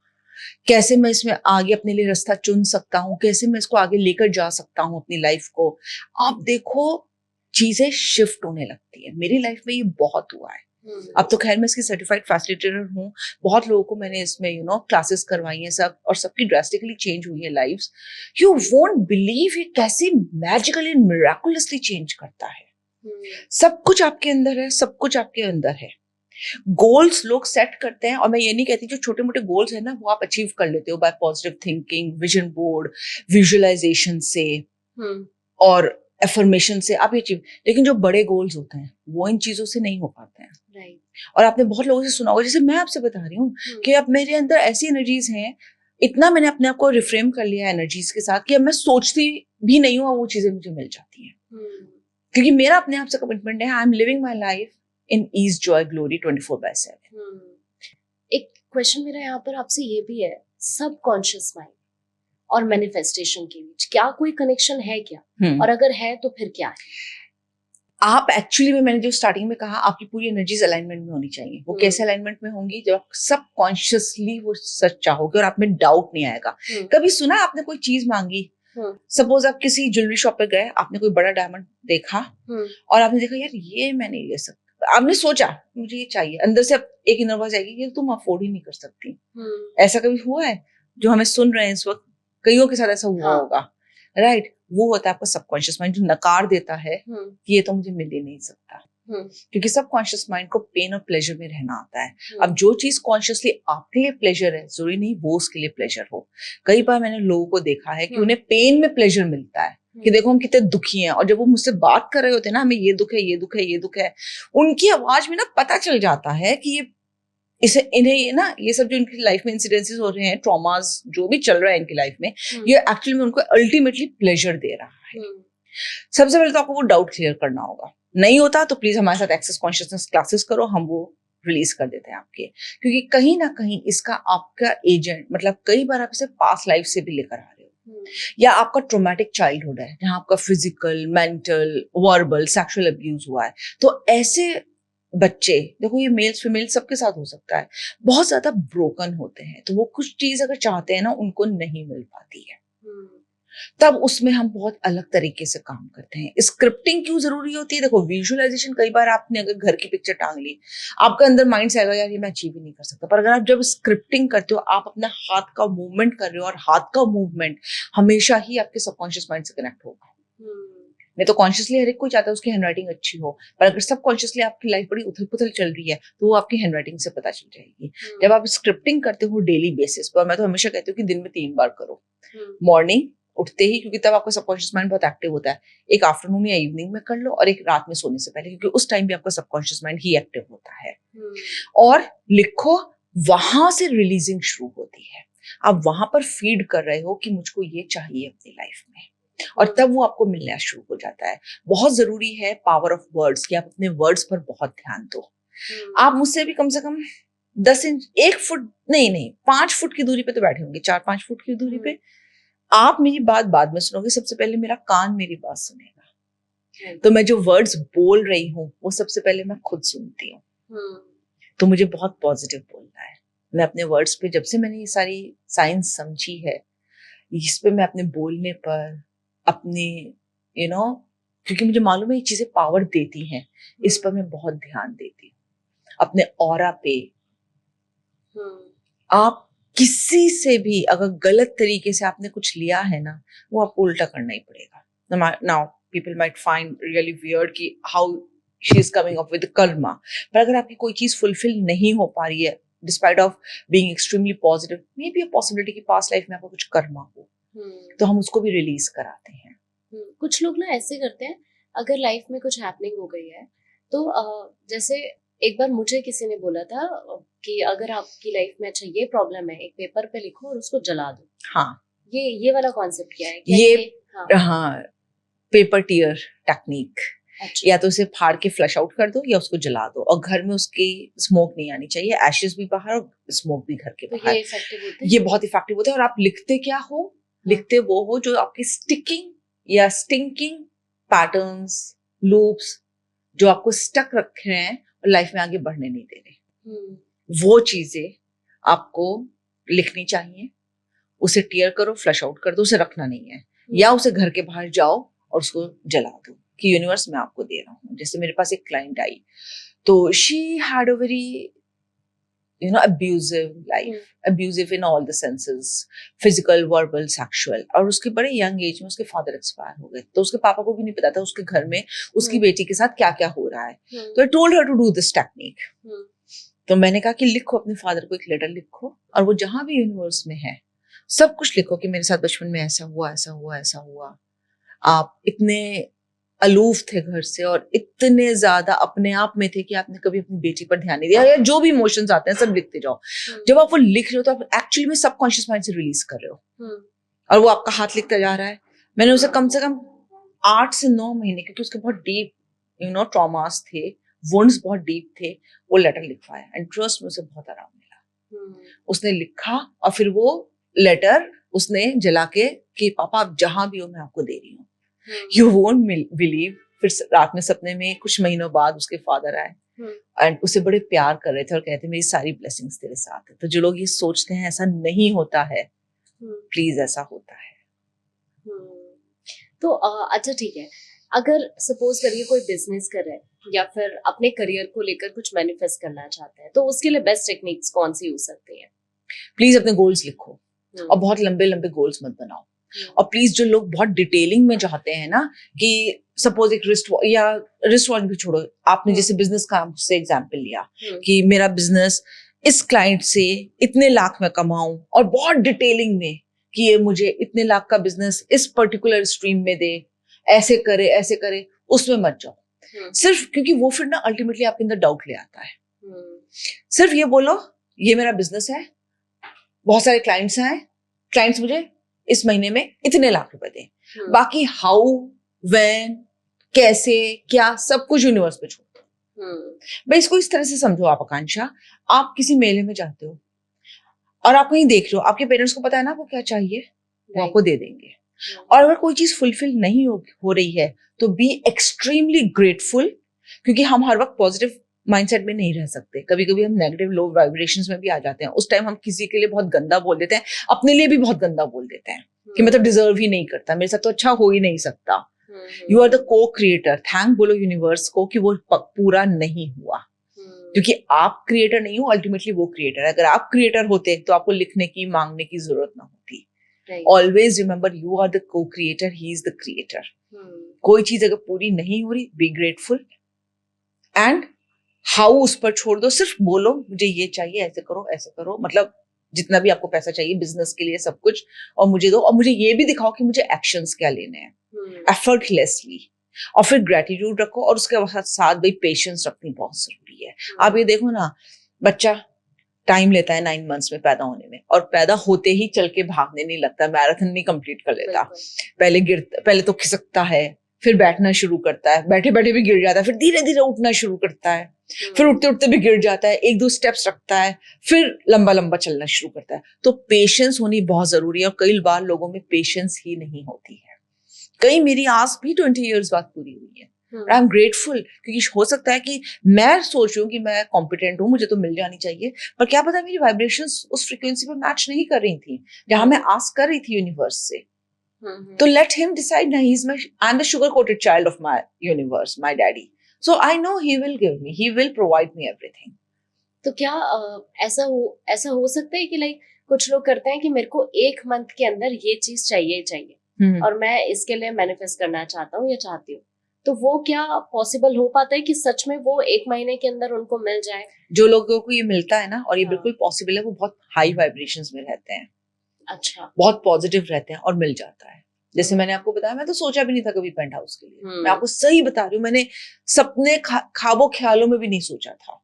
कैसे मैं इसमें आगे अपने लिए रास्ता चुन सकता हूँ, कैसे मैं इसको आगे लेकर जा सकता हूँ अपनी लाइफ को, आप देखो चीजें शिफ्ट होने लगती है। मेरी लाइफ में ये बहुत हुआ है। अब तो खैर मैं इसकी सर्टिफाइड फैसिलिटेटर हूँ, बहुत लोगों को मैंने इसमें क्लासेस करवाई हैं सब, और सबकी ड्रास्टिकली चेंज हुई है लाइफ्स। यू वोंट बिलीव ये कैसे मैजिकली एंड मिराकुलसली चेंज करता है। सब कुछ आपके अंदर है, सब कुछ आपके अंदर है। गोल्स लोग सेट करते हैं, और मैं ये नहीं कहती जो छोटे मोटे गोल्स है ना वो आप अचीव कर लेते हो by positive thinking, vision board, visualisation से और एफर्मेशन से आप ये अचीव, लेकिन जो बड़े गोल्स होते हैं वो इन चीजों से नहीं हो पाते हैं। और आपने बहुत लोगों से सुना होगा, जैसे मैं आपसे बता रही हूँ कि अब मेरे अंदर ऐसी एनर्जीज हैं, इतना मैंने अपने आप को रिफ्रेम कर लिया है एनर्जीज के साथ कि अब मैं सोचती भी नहीं हूँ और वो चीजें मुझे मिल जाती हैं, क्योंकि मेरा अपने आप से कमिटमेंट है, I am living my life in ease, joy, glory 24/7। एक क्वेश्चन मेरा यहाँ पर आपसे ये भी है, सबकॉन्शियस माइंड और मैनिफेस्टेशन के बीच क्या कोई कनेक्शन है क्या? और अगर है तो फिर क्या है? आप एक्चुअली में, मैंने जो स्टार्टिंग में कहा, आपकी पूरी एनर्जीज अलाइनमेंट में होनी चाहिए। वो कैसे अलाइनमेंट में होंगी? जब आप सबकॉन्शियसली वो सच चाहोगे और आप में डाउट नहीं आएगा। कभी सुना आपने कोई चीज मांगी, सपोज आप किसी ज्वेलरी शॉप पे गए, आपने कोई बड़ा डायमंड देखा और आपने देखा यार ये मैं नहीं ले सकता, आपने सोचा मुझे ये चाहिए, अंदर से एक इनर वॉइस आएगी कि तुम अफोर्ड ही नहीं कर सकती। ऐसा कभी हुआ है? जो हमें सुन रहे हैं इस वक्त, कईयों के साथ ऐसा हुआ होगा, राइट? वो होता है आपका सबकॉन्शियस माइंड, जो नकार देता है कि ये तो मुझे मिल ही नहीं सकता, क्योंकि सबकॉन्शियस माइंड को पेन और प्लेजर में रहना आता है। अब जो चीज कॉन्शियसली आपके लिए प्लेजर है, जरूरी नहीं वो उसके लिए प्लेजर हो। कई बार मैंने लोगों को देखा है कि उन्हें पेन में प्लेजर मिलता है कि देखो हम कितने दुखी हैं, और जब वो मुझसे बात कर रहे होते हैं ना, हमें ये दुख है, ये दुख है, ये दुख है, उनकी आवाज में ना पता चल जाता है कि ये सब जो इनकी लाइफ में इंसिडेंसेस हो रहे हैं, ट्रॉमास जो भी चल रहा है इनकी लाइफ में, ये एक्चुअली में उनको अल्टीमेटली प्लेजर दे रहा है। सबसे पहले तो आपको वो डाउट क्लियर करना होगा। नहीं होता तो प्लीज हमारे साथ एक्सेस कॉन्शियसनेस क्लासेस करो, हम वो रिलीज कर देते हैं आपके, क्योंकि कहीं ना कहीं इसका आपका एजेंट, मतलब कई बार आप इसे पास्ट लाइफ से भी लेकर आ रहे हो, या आपका ट्रोमैटिक चाइल्डहुड है जहां आपका physical, mental, verbal, sexual abuse हुआ है। तो ऐसे बच्चे, देखो ये मेल्स फीमेल्स सबके साथ हो सकता है, बहुत ज्यादा ब्रोकन होते हैं, तो वो कुछ चीज अगर चाहते हैं ना, उनको नहीं मिल पाती है। तब उसमें हम बहुत अलग तरीके से काम करते हैं। स्क्रिप्टिंग क्यों जरूरी होती है? देखो विजुअलाइजेशन, कई बार आपने अगर घर की पिक्चर टांग ली, आपका अंदर माइंड से आएगा यार ये मैं अचीव ही नहीं कर सकता, पर अगर आप जब स्क्रिप्टिंग करते हो, आप अपने हाथ का मूवमेंट कर रहे हो, और हाथ का मूवमेंट हमेशा ही आपके सबकॉन्शियस माइंड से कनेक्ट होगा। नहीं तो कॉन्शियसली हर एक कोई चाहता है उसकी हैंडराइटिंग अच्छी हो, पर अगर सबकॉन्शियसली आपकी लाइफ बड़ी उथल पुथल चल रही है, तो वो आपकी हैंडराइटिंग से पता चल जाएगी। जब आप स्क्रिप्टिंग करते हो डेली बेसिस पर, मैं तो हमेशा कहती हूँ कि दिन में 3 बार करो। मॉर्निंग उठते ही, क्योंकि तब आपका सबकॉन्शियस माइंड बहुत एक्टिव होता है, एक आफ्टरनून या इवनिंग में कर लो, और एक रात में सोने से पहले, क्योंकि उस टाइम भी आपका सबकॉन्शियस माइंड ही एक्टिव होता है। और लिखो, वहां से रिलीजिंग शुरू होती है। आप वहां पर फीड कर रहे हो कि मुझको ये चाहिए अपनी लाइफ में, और तब वो आपको मिलना शुरू हो जाता है। बहुत जरूरी है पावर ऑफ वर्ड्स, कि आप अपने वर्ड्स पर बहुत ध्यान दो। आप मुझसे भी कम से कम 10 इंच, 1 फुट नहीं 5 फुट की दूरी पे तो बैठे होंगे, 4-5 फुट की दूरी पे। आप मेरी बात बाद में सुनोगे, सबसे पहले मेरा कान मेरी बात सुनेगा। तो मैं जो वर्ड्स बोल रही हूँ वो सबसे पहले मैं खुद सुनती हूँ। तो मुझे बहुत पॉजिटिव बोलना है। मैं अपने वर्ड्स पे, जब से मैंने ये सारी साइंस समझी है, इस पे मैं अपने बोलने पर, अपने क्योंकि मुझे मालूम है ये चीजें पावर देती हैं, इस पर मैं बहुत ध्यान देती हूँ। अपने ऑरा पे, आप किसी से भी अगर गलत तरीके से आपने कुछ लिया है ना, वो आपको उल्टा करना ही पड़ेगा। Now people might find really weird कि how she is coming up with karma, पर अगर आपकी कोई चीज फुलफिल नहीं हो पा रही है, despite of being extremely positive, may be a possibility कि पास्ट लाइफ में आपको कुछ कर्मा हो, तो हम उसको भी रिलीज कराते हैं। कुछ लोग ना ऐसे करते हैं, अगर लाइफ में कुछ हैपनिंग हो गई है तो जैसे एक बार मुझे किसी ने बोला था कि अगर आपकी लाइफ में अच्छा ये प्रॉब्लम है, एक पेपर पे लिखो और उसको जला दो। हाँ, ये वाला कॉन्सेप्ट क्या है? हाँ, पेपर टीयर टेक्निक। अच्छा। या तो उसे फाड़ के फ्लश आउट कर दो, या उसको जला दो, और घर में उसकी स्मोक नहीं आनी चाहिए, एशेस भी बाहर और स्मोक भी घर के बाहर। ये इफेक्टिव होते हैं? ये बहुत इफेक्टिव होते हैं। और आप लिखते क्या हो? लिखते वो हो जो आपकी स्टिकिंग या स्टिंकिंग पैटर्न्स, लूप्स जो आपको स्टक रख रहे हैं और लाइफ में आगे बढ़ने नहीं दे रहे, वो चीजें आपको लिखनी चाहिए। उसे टीयर करो, फ्लश आउट कर दो, उसे रखना नहीं है, या उसे घर के बाहर जाओ और उसको जला दो कि यूनिवर्स मैं आपको दे रहा हूँ। जैसे मेरे पास एक क्लाइंट आई, तो she had a very abusive life, abusive in all the senses, physical, verbal, sexual, और उसके बड़े यंग एज में उसके फादर एक्सपायर हो गए, तो उसके पापा को भी नहीं पता था उसके घर में उसकी बेटी के साथ क्या क्या हो रहा है। तो I told her to do this technique. तो मैंने कहा कि लिखो, अपने फादर को एक लेटर लिखो, और वो जहां भी यूनिवर्स में है सब कुछ लिखो कि मेरे साथ बचपन में ऐसा हुआ, ऐसा हुआ, ऐसा हुआ, आप इतने अलूफ थे घर से और इतने ज्यादा अपने आप में थे कि आपने कभी अपनी बेटी पर ध्यान नहीं दिया, या जो भी इमोशंस आते हैं सब लिखते जाओ। जब आप वो लिख रहे हो तो आप एक्चुअली में सबकॉन्शियस माइंड से रिलीज कर रहे हो, और वो आपका हाथ लिखता जा रहा है। मैंने उसे कम से कम 8 से 9 महीने, क्योंकि उसके बहुत डीप ट्रॉमास थे, वुंड्स बहुत डीप थे, वो लेटर लिखवाया, एंड ट्रस्ट में उसे बहुत आराम मिला। उसने लिखा और फिर वो लेटर उसने जला के कि पापा आप जहां भी हो मैं आपको दे रही हूँ। यू वोंट बिलीव, फिर रात में सपने में कुछ महीनों बाद उसके फादर आए एंड उसे बड़े प्यार कर रहे थे और कहते मेरी सारी ब्लेसिंग्स तेरे साथ है। तो जो लोग ये सोचते हैं ऐसा नहीं होता है, प्लीज ऐसा होता है। तो अच्छा ठीक है, अगर सपोज करिए कोई बिजनेस कर रहा है या फिर अपने करियर को लेकर कुछ मैनिफेस्ट करना चाहते हैं, तो उसके लिए बेस्ट टेक्निक्स कौन सी हो सकती हैं? प्लीज अपने गोल्स लिखो, और बहुत लंबे लंबे गोल्स मत बनाओ। और प्लीज जो लोग बहुत डिटेलिंग में चाहते हैं ना कि सपोज एक रिस्ट वॉच भी छोड़ो, आपने जैसे बिजनेस का से एग्जांपल लिया कि मेरा बिजनेस इस क्लाइंट से इतने लाख में कमाऊं और बहुत डिटेलिंग में कि ये मुझे इतने लाख का बिजनेस इस पर्टिकुलर स्ट्रीम में दे, ऐसे करे, उसमें मत जाओ। सिर्फ क्योंकि वो फिर ना अल्टीमेटली आपके अंदर डाउट ले आता है। सिर्फ ये बोलो ये मेरा बिजनेस है, बहुत सारे क्लाइंट्स हैं, क्लाइंट्स मुझे इस महीने में इतने लाख रुपए दें, बाकी हाउ, व्हेन, कैसे, क्या, सब कुछ यूनिवर्स पे छोड़ दो। भाई इसको इस तरह से समझो आप आकांक्षा, आप किसी मेले में जाते हो और आप कहीं देख रहे हो, आपके पेरेंट्स को पता है ना आपको क्या चाहिए, वो आपको दे देंगे। और अगर कोई चीज फुलफिल नहीं हो रही है तो बी एक्सट्रीमली ग्रेटफुल, क्योंकि हम हर वक्त पॉजिटिव माइंडसेट में नहीं रह सकते, कभी कभी हम नेगेटिव लो वाइब्रेशंस में भी आ जाते हैं। उस टाइम हम किसी के लिए बहुत गंदा बोल देते हैं, अपने लिए भी बहुत गंदा बोल देते हैं कि मैं तो डिजर्व ही नहीं करता, मेरे साथ तो अच्छा हो ही नहीं सकता। यू आर द को क्रिएटर, थैंक बोलो यूनिवर्स को कि वो पूरा नहीं हुआ, क्योंकि आप क्रिएटर नहीं हो, अल्टीमेटली वो क्रिएटर है। अगर आप क्रिएटर होते तो आपको लिखने की, मांगने की जरूरत ना होती। Always remember you are the cocreator, he is the creator. कोई चीज अगर पूरी नहीं हो रही, बी ग्रेटफुल एंड हाउ उस पर छोड़ दो। सिर्फ बोलो मुझे ये चाहिए, ऐसे करो, मतलब जितना भी आपको पैसा चाहिए बिजनेस के लिए सब कुछ, और मुझे दो, और मुझे ये भी दिखाओ कि मुझे एक्शंस क्या लेने हैं, एफर्टलेसली। और फिर ग्रेटिट्यूड रखो, और उसके साथ भाई पेशेंस रखनी बहुत जरूरी है। आप ये देखो ना, बच्चा टाइम लेता है 9 months में पैदा होने में, और पैदा होते ही चल के भागने नहीं लगता, मैराथन नहीं कंप्लीट कर लेता। पहले तो खिसकता है, फिर बैठना शुरू करता है, बैठे बैठे भी गिर जाता है, फिर धीरे धीरे उठना शुरू करता है, फिर उठते उठते भी गिर जाता है, 1-2 स्टेप्स रखता है, फिर लंबा लंबा चलना शुरू करता है। तो पेशेंस होनी बहुत जरूरी है, और कई बार लोगों में पेशेंस ही नहीं होती है। कई मेरी आस भी 20 years बाद पूरी हुई है। आई एम ग्रेटफुल, क्योंकि हो सकता है कि मैं सोच रही हूँ कि मैं कॉम्पिटेंट हूँ, मुझे तो मिल जानी चाहिए, पर क्या पता मेरी वाइब्रेशंस उस फ्रीक्वेंसी पर मैच नहीं कर रही थी जहां मैं आस्क कर रही थी यूनिवर्स से। तो लेट हिम डिसाइड ना, he is my, I am the sugar coated child of my universe, my daddy, so I know he will give me, he will provide me everything. तो क्या ऐसा हो सकता है कि लाइक कुछ लोग करते हैं कि मेरे को 1 month के अंदर ये चीज चाहिए और मैं इसके लिए मैनिफेस्ट करना चाहता हूँ या चाहती हूँ, तो वो क्या पॉसिबल हो पाता है कि सच में वो 1 महीने के अंदर उनको मिल जाए? जो लोगों को ये मिलता है ना, और ये बिल्कुल पॉसिबल है, वो बहुत हाई वाइब्रेशंस में रहते हैं, अच्छा, बहुत पॉजिटिव रहते हैं और मिल जाता है। जैसे मैंने आपको बताया, मैं तो सोचा भी नहीं था कभी पेंट हाउस के लिए, मैं आपको सही बता रही हूँ, मैंने सपने ख्वाबों ख्यालों में भी नहीं सोचा था,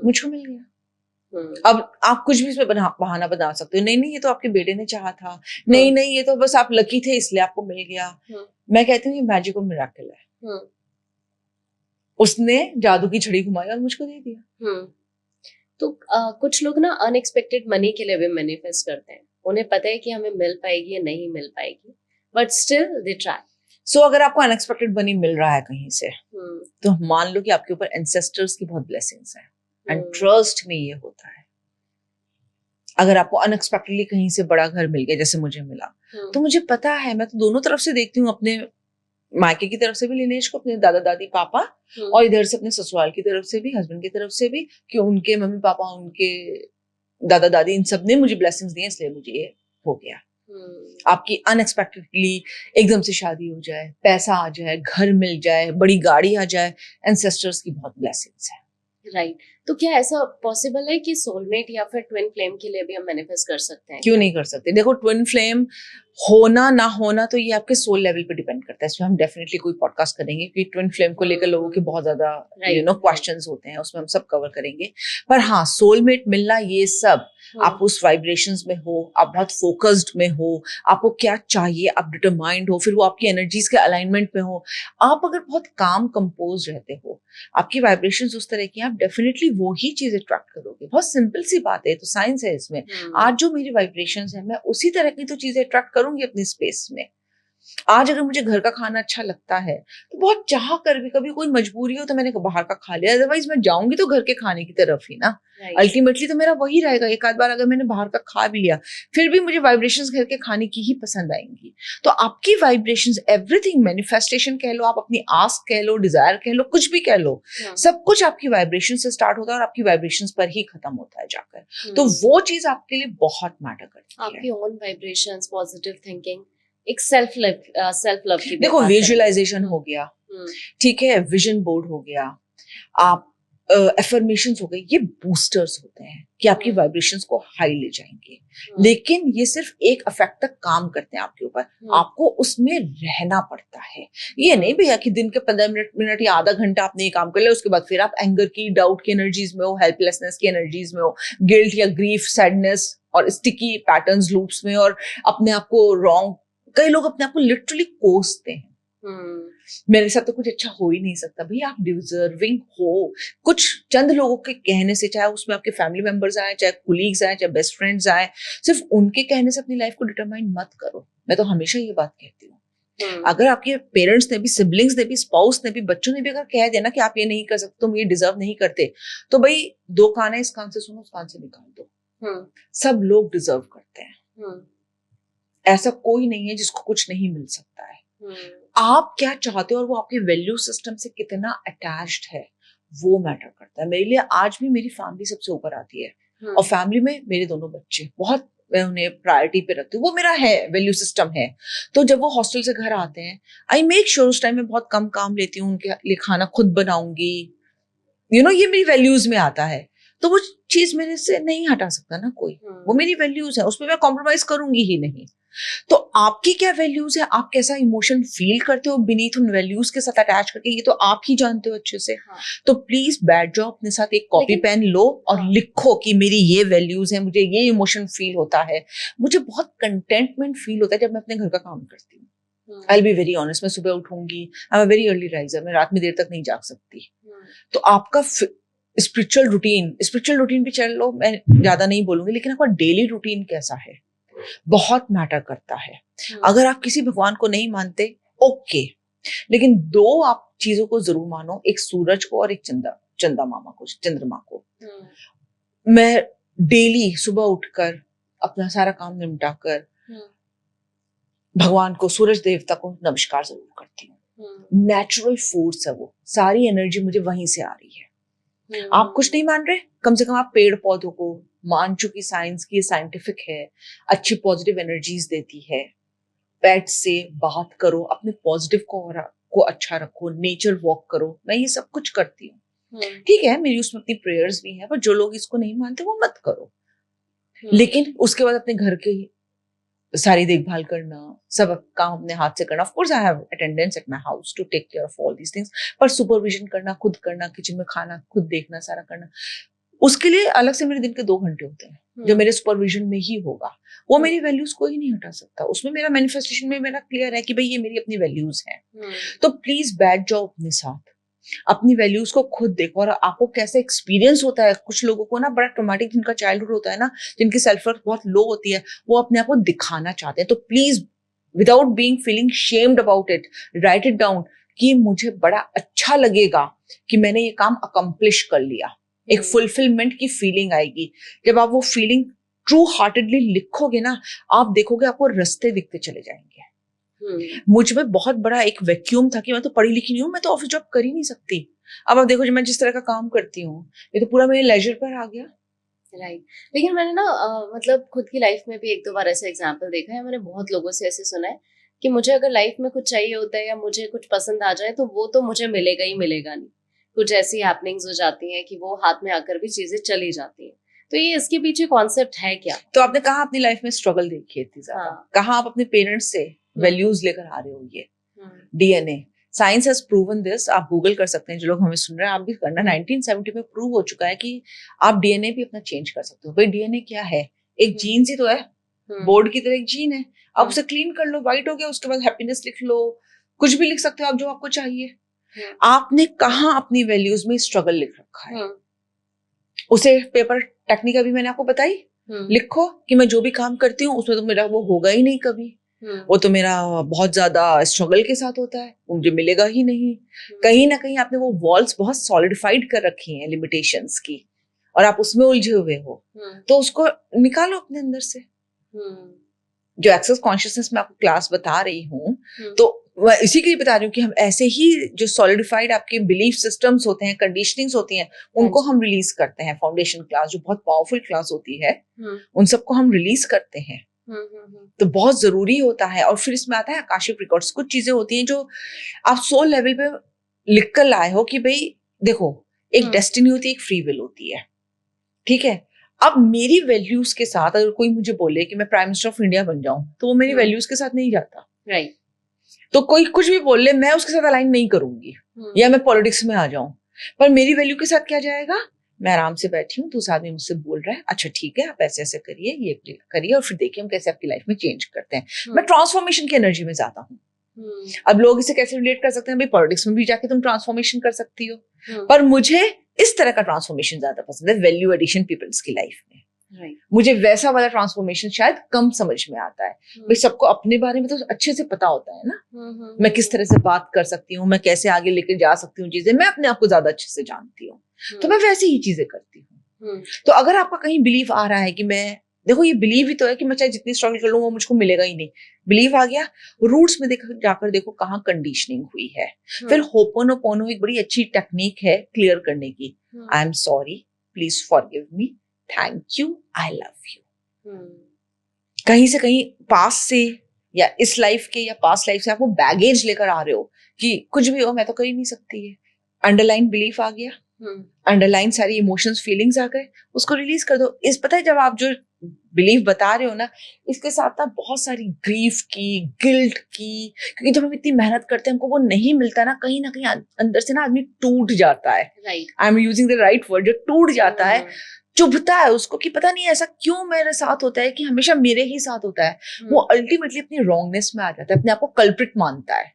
मुझको मिल गया। अब आप कुछ भी इसमें बहाना बना सकते हो, नहीं ये तो आपके बेटे ने चाहा था, नहीं ये तो बस आप लकी थे इसलिए आपको मिल गया। मैं कहती हूँ ये मैजिक और मिरेकल है। उसने जादू की छड़ी घुमाई और मुझको दे दिया। तो कुछ लोग ना अनएक्सपेक्टेड मनी के लिए भी मैनिफेस्ट करते हैं, उन्हें पता है कि हमें मिल पाएगी या नहीं मिल पाएगी, बट स्टिल दे ट्राई। सो अगर आपको अनएक्सपेक्टेड मनी मिल रहा है कहीं से, तो मान लो कि आपके ऊपर एंसेस्टर्स की बहुत ब्लेसिंग्स हैं, एंड ट्रस्ट में ये होता है। अगर आपको अनएक्सपेक्टेडली कहीं से बड़ा घर मिल गया जैसे मुझे मिला, तो मुझे पता है, मैं तो दोनों तरफ से देखती हूँ, अपने मायके की तरफ से भी लिनेज को, अपने दादा दादी पापा, और इधर से अपने ससुराल की तरफ से भी, हस्बैंड की तरफ से भी, कि उनके मम्मी पापा, उनके दादा दादी, इन सब ने मुझे ब्लेसिंग्स दी, इसलिए मुझे ये हो गया। आपकी अनएक्सपेक्टेडली एकदम से शादी हो जाए, पैसा आ जाए, घर मिल जाए, बड़ी गाड़ी आ जाए, एंसेस्टर्स की बहुत ब्लेसिंग्स है। राइट तो क्या ऐसा पॉसिबल है कि सोलमेट या फिर ट्विन फ्लेम के लिए भी हम मैनिफेस्ट कर सकते हैं? क्यों नहीं कर सकते? देखो, ट्विन फ्लेम होना ना होना तो ये आपके सोल लेवल पे डिपेंड करता है। इसमें हम डेफिनेटली कोई पॉडकास्ट करेंगे, क्योंकि ट्विन फ्लेम को लेकर लोगों के बहुत ज्यादा क्वेश्चंस होते हैं, उसमें हम सब कवर करेंगे। पर हाँ, सोलमेट मिलना, ये सब आप उस वाइब्रेशंस में हो, आप बहुत फोकस्ड में हो, आपको क्या चाहिए, आप डिटरमाइंड हो, फिर वो आपकी एनर्जीज के अलाइनमेंट में हो, आप अगर बहुत काम कंपोज रहते हो, आपकी वाइब्रेशंस उस तरह की, आप डेफिनेटली वो ही चीज अट्रैक्ट करोगे। बहुत सिंपल सी बात है, तो साइंस है इसमें। आज जो मेरी वाइब्रेशंस है, मैं उसी तरह की तो चीजें अट्रैक्ट करूंगी अपनी स्पेस में। आज अगर मुझे घर का खाना अच्छा लगता है, तो बहुत चाह कर भी, कभी कोई मजबूरी हो तो मैंने बाहर का खा लिया, अदरवाइज मैं जाऊंगी तो घर के खाने की तरफ ही ना। अल्टीमेटली तो मेरा वही रहेगा। एक आध बार अगर मैंने बाहर का खा भी लिया, फिर भी मुझे वाइब्रेशंस घर के खाने की ही पसंद आएंगी। तो आपकी वाइब्रेशंस, एवरीथिंग, मैनिफेस्टेशन कह लो, आप अपनी आस्क कह लो, डिजायर कह लो, कुछ भी कह लो, सब कुछ आपकी वाइब्रेशन से स्टार्ट होता है और आपकी वाइब्रेशंस पर ही खत्म होता है जाकर। तो वो चीज आपके लिए बहुत मैटर करती है। आपकी ओन वाइब्रेशंस, पॉजिटिव थिंकिंग एक सेल्फ लव की भी देखो बात करेंगे। विजुअलाइजेशन हो गया, ठीक है, विजन बोर्ड हो गया, आप एफर्मेशंस हो गए, ये बूस्टर्स होते हैं कि आपकी वाइब्रेशंस को हाई ले जाएंगे, लेकिन ये सिर्फ एक इफेक्ट तक काम करते हैं आपके ऊपर, आपको उसमें रहना पड़ता है। ये नहीं भैया कि दिन के 15 मिनट या आधा घंटा आपने ये काम कर लिया, उसके बाद फिर आप एंगर की, डाउट की एनर्जीज में हो, हेल्पलेसनेस की एनर्जीज में हो, गिल्ट या ग्रीफ, सैडनेस और स्टिकी पैटर्न्स लूप्स में, और अपने आप को रॉन्ग, कई लोग अपने आप को लिटरली कोसते हैं, मेरे साथ तो कुछ अच्छा हो ही नहीं सकता। भैया आप डिजर्विंग हो। कुछ चंद लोगों के कहने से, चाहे उसमें आपके फैमिली मेंबर्स आए, चाहे कुलीग्स आए, चाहे बेस्ट फ्रेंड्स आए, सिर्फ उनके कहने से अपनी लाइफ को डिटरमाइन मत करो। मैं तो हमेशा ये बात कहती हूँ, अगर आपके पेरेंट्स ने भी, सिबलिंग्स ने भी, स्पाउस ने भी, बच्चों ने भी अगर कह दिया ना कि आप ये नहीं कर सकते, तुम ये डिजर्व नहीं करते, तो भाई दो कान है, इस कान से सुनो, उस कान से निकाल दो। सब लोग डिजर्व करते हैं, ऐसा कोई नहीं है जिसको कुछ नहीं मिल सकता है। आप क्या चाहते हो और वो आपके वैल्यू सिस्टम से कितना अटैच्ड है, वो मैटर करता है। मेरे लिए आज भी मेरी फैमिली सबसे ऊपर आती है, और फैमिली में मेरे दोनों बच्चे बहुत, मैं उन्हें प्रायोरिटी पे रखती हूँ, वो मेरा है, वैल्यू सिस्टम है। तो जब वो हॉस्टल से घर आते हैं, आई मेक श्योर उस टाइम में बहुत कम काम लेती हूँ, उनके लिए खाना खुद बनाऊंगी, ये मेरी वैल्यूज में आता है। तो वो चीज मेरे से नहीं हटा सकता ना कोई, वो मेरी वैल्यूज है, उसमें मैं कॉम्प्रोमाइज करूंगी ही नहीं। तो आपकी क्या वैल्यूज है, आप कैसा इमोशन फील करते हो बीनीथ उन वैल्यूज के साथ अटैच करके, ये तो आप ही जानते हो अच्छे से। तो प्लीज बैठ जाओ अपने साथ, एक कॉपी पेन लो और लिखो कि मेरी ये वैल्यूज है, मुझे ये इमोशन फील होता है, मुझे बहुत कंटेंटमेंट फील होता है जब मैं अपने घर का काम करती हूँ। I will be very honest, मैं सुबह उठूंगी, I am a very early riser, मैं रात में देर तक नहीं जाग सकती। तो आपका स्पिरिचुअल रूटीन भी चल लो, मैं ज्यादा नहीं बोलूंगी, लेकिन आपका डेली रूटीन कैसा है बहुत मैटर करता है। अगर आप किसी भगवान को नहीं मानते, ओके, लेकिन दो आप चीजों को जरूर मानो, एक सूरज को और एक चंद्रमा को। मैं डेली सुबह उठकर अपना सारा काम निपटाकर भगवान को, सूरज देवता को नमस्कार जरूर करती हूँ। नेचुरल फोर्स है वो, सारी एनर्जी मुझे वहीं से आ रही है। आप कुछ नहीं मान रहे, कम से कम आप पेड़ पौधों को मान चुकी, साइंस की, साइंटिफिक है, अच्छी पॉजिटिव एनर्जीज देती है। पेट से बात करो, अपने पॉजिटिव को अच्छा रखो, नेचर वॉक करो, मैं ये सब कुछ करती हूँ। ठीक है, मेरी उसमें अपनी प्रेयर्स भी हैं, पर जो लोग इसको नहीं मानते वो मत करो। लेकिन उसके बाद अपने घर के सारी देखभाल करना, सब काम अपने हाथ से करना। Of course I have attendance at my house to take care of all these things, पर सुपरविजन करना, खुद करना, किचन में खाना खुद देखना, सारा करना, उसके लिए अलग से मेरे दिन के 2 घंटे होते हैं जो मेरे सुपरविजन में ही होगा। वो मेरी वैल्यूज को ही नहीं हटा सकता, उसमें मेरा मैनिफेस्टेशन में मेरा क्लियर है कि भाई ये मेरी अपनी वैल्यूज हैं। तो प्लीज बैठ जाओ अपने साथ, अपनी वैल्यूज को खुद देखो, और आपको कैसे एक्सपीरियंस होता है। कुछ लोगों को ना बड़ा ट्रॉमेटिक जिनका चाइल्डहुड होता है ना, जिनकी सेल्फ वर्थ बहुत लो होती है, वो अपने आप को दिखाना चाहते हैं। तो please without being feeling shamed about it, right it down कि मुझे बड़ा अच्छा लगेगा कि मैंने ये काम अकम्प्लिश कर लिया। एक फुलफिलमेंट की फीलिंग आएगी जब आप वो फीलिंग ट्रू हार्टेडली लिखोगे ना, आप देखोगे आपको रास्ते दिखते चले जाएंगे। मुझ में बहुत बड़ा एक वैक्यूम था कि मैं तो पढ़ी लिखी नहीं हूँ, मैं तो ऑफिस जॉब कर ही नहीं सकती। अब आप देखो, जो मैं जिस तरह का काम करती हूँ, ये तो पूरा मेरे लेजर पर आ गया। राइट। लेकिन मैंने ना मतलब खुद की लाइफ में भी 1-2 बार ऐसे एग्जाम्पल देखा है, मैंने बहुत लोगों से ऐसे सुना है कि मुझे अगर लाइफ में कुछ चाहिए होता है या मुझे कुछ पसंद आ जाए तो वो तो मुझे मिलेगा ही मिलेगा नहीं। कुछ ऐसी हैपनिंग्स हो जाती हैं कि वो हाथ में आकर भी चीजें चली जाती हैं। तो ये इसके पीछे कॉन्सेप्ट है क्या? तो आपने कहा अपनी लाइफ में स्ट्रगल देखी है इतनी ज्यादा, कहा आप अपने पेरेंट्स से वैल्यूज लेकर आ रहे हो, ये DNA, science has proven this. आप गूगल कर सकते हैं, जो लोग हमें सुन रहे हैं आप भी करना। 1970 में प्रूव हो चुका है कि आप डीएनए भी अपना चेंज कर सकते हो। भाई डीएनए क्या है? एक जीन ही तो है, बोर्ड की तरह एक जीन है। आप उसे क्लीन कर लो, व्हाइट हो गया, उसके बाद हैप्पीनेस लिख लो, कुछ भी लिख सकते हो आप जो आपको चाहिए। आपने कहाँ अपनी वैल्यूज में स्ट्रगल लिख रखा है? उसे पेपर टेक्निक अभी मैंने आपको बताई, लिखो कि मैं जो भी काम करती हूँ उसमें तो मेरा वो होगा ही नहीं कभी, वो तो मेरा बहुत ज्यादा स्ट्रगल के साथ होता है, वो मुझे मिलेगा ही नहीं। कहीं ना कहीं आपने वो वॉल्स बहुत सॉलिडिफाइड कर रखी हैं लिमिटेशंस की, और आप उसमें उलझे हुए हो। तो उसको निकालो अपने अंदर से। जो एक्सेस कॉन्शियसनेस में आपको क्लास बता रही हूँ, तो मैं इसी के लिए बता रही हूँ कि हम ऐसे ही जो सॉलिडिफाइड आपके बिलीफ सिस्टम्स होते हैं, कंडीशनिंग्स होती हैं, उनको हम रिलीज करते हैं। फाउंडेशन क्लास जो बहुत पावरफुल क्लास होती है, उन सबको हम रिलीज करते हैं। तो बहुत जरूरी होता है। और फिर इसमें आता है आकाशिक रिकॉर्ड्स। कुछ चीजें होती हैं जो आप सोल लेवल पे लिख कर लाए हो कि भाई देखो, एक डेस्टिनी होती है, एक फ्री विल होती है, ठीक है। अब मेरी वैल्यूज के साथ अगर कोई मुझे बोले कि मैं प्राइम मिनिस्टर ऑफ इंडिया बन जाऊं, तो वो मेरी वैल्यूज के साथ नहीं जाता, राइट। तो कोई कुछ भी बोल ले मैं उसके साथ अलाइन नहीं करूंगी, या मैं पॉलिटिक्स में आ जाऊं, पर मेरी वैल्यू के साथ क्या जाएगा, मैं आराम से बैठी हूँ, दूसरा आदमी मुझसे बोल रहा है, अच्छा ठीक है आप ऐसे ऐसे करिए, ये करिए, और फिर देखिए हम कैसे आपकी लाइफ में चेंज करते हैं। मैं ट्रांसफॉर्मेशन की एनर्जी में ज्यादा हूँ। अब लोग इसे कैसे रिलेट कर सकते हैं, भाई पॉलिटिक्स में भी जाके तुम ट्रांसफॉर्मेशन कर सकती हो, पर मुझे इस तरह का ट्रांसफॉर्मेशन ज्यादा पसंद है, वैल्यू एडिशन पीपल्स की लाइफ में। मुझे वैसा वाला ट्रांसफॉर्मेशन शायद कम समझ में आता है। भाई सबको अपने बारे में तो अच्छे से पता होता है ना, मैं किस तरह से बात कर सकती हूँ, मैं कैसे आगे लेकर जा सकती हूँ चीजें, मैं अपने आप को ज्यादा अच्छे से जानती हूँ, तो मैं वैसे ही चीजें करती हूँ। तो अगर आपका कहीं बिलीव आ रहा है कि मैं, देखो ये बिलीव ही तो है कि मैं चाहे जितनी स्ट्रगल कर लूँ वो मुझको मिलेगा ही नहीं, बिलीव आ गया, रूट्स में जाकर देखो कहाँ कंडीशनिंग हुई है। फिर होपोनोपोनो एक बड़ी अच्छी टेक्निक है क्लियर करने की, I am sorry, please forgive me, thank you, I love you. कहीं से कहीं पास से या इस लाइफ के या पास्ट लाइफ से आप वो बैगेज लेकर आ रहे हो कि कुछ भी हो मैं तो कर ही नहीं सकती है, अंडरलाइन बिलीफ आ गया, अंडरलाइन सारी इमोशंस फीलिंग्स आ गए, उसको रिलीज कर दो। इस पता है जब आप जो बिलीफ बता रहे हो ना, इसके साथ ना बहुत सारी ग्रीफ की, गिल्ट की, क्योंकि जब हम इतनी मेहनत करते हैं हमको वो नहीं मिलता ना कहीं अंदर से ना आदमी टूट जाता है। I am using the right word, जो टूट जाता है, चुभता है उसको कि पता नहीं ऐसा क्यों मेरे साथ होता है, कि हमेशा मेरे ही साथ होता है। वो अल्टीमेटली अपनी रॉन्गनेस में आ जाता है, अपने आप को कल्प्रिट मानता है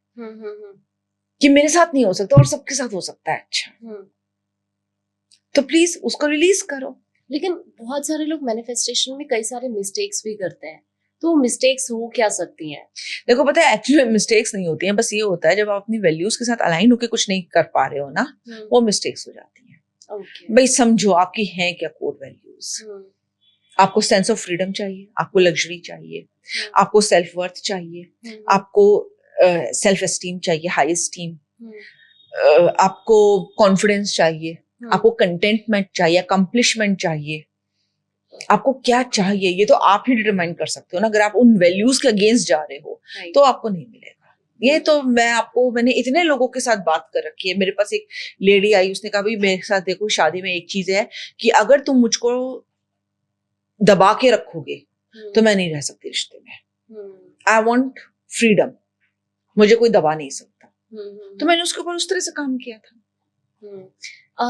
कि मेरे साथ नहीं हो सकता और सबके साथ हो सकता है। अच्छा तो प्लीज उसको रिलीज करो। लेकिन बहुत सारे लोग मैनिफेस्टेशन में कई सारे मिस्टेक्स भी करते हैं, तो मिस्टेक्स हो क्या सकती हैं? देखो पता है एक्चुअली मिस्टेक्स नहीं होती हैं, बस ये होता है जब आप अपनी वैल्यूज के साथ अलाइन होकर कुछ नहीं कर पा रहे हो ना, वो मिस्टेक्स हो जाती हैं। भाई समझो आपकी हैं क्या कोर वैल्यूज, आपको सेंस ऑफ फ्रीडम चाहिए, आपको लग्जरी चाहिए, आपको सेल्फ वर्थ चाहिए, आपको सेल्फ एस्टीम चाहिए, हाई एस्टीम, आपको कॉन्फिडेंस चाहिए, आपको कंटेंटमेंट चाहिए, अकम्प्लिशमेंट चाहिए, आपको क्या चाहिए ये तो आप ही डिटरमाइन कर सकते हो ना। अगर आप उन वैल्यूज के अगेंस्ट जा रहे हो तो आपको नहीं मिलेगा। ये तो मैंने इतने लोगों के साथ बात कर रखी है। मेरे पास एक लेडी आई, उसने कहा भाई मेरे साथ देखो शादी में एक चीज है कि अगर तुम मुझको दबा के रखोगे तो मैं नहीं रह सकती रिश्ते में, आई वॉन्ट फ्रीडम, मुझे कोई दबा नहीं सकता। तो मैंने उसके ऊपर उस तरह से काम किया था।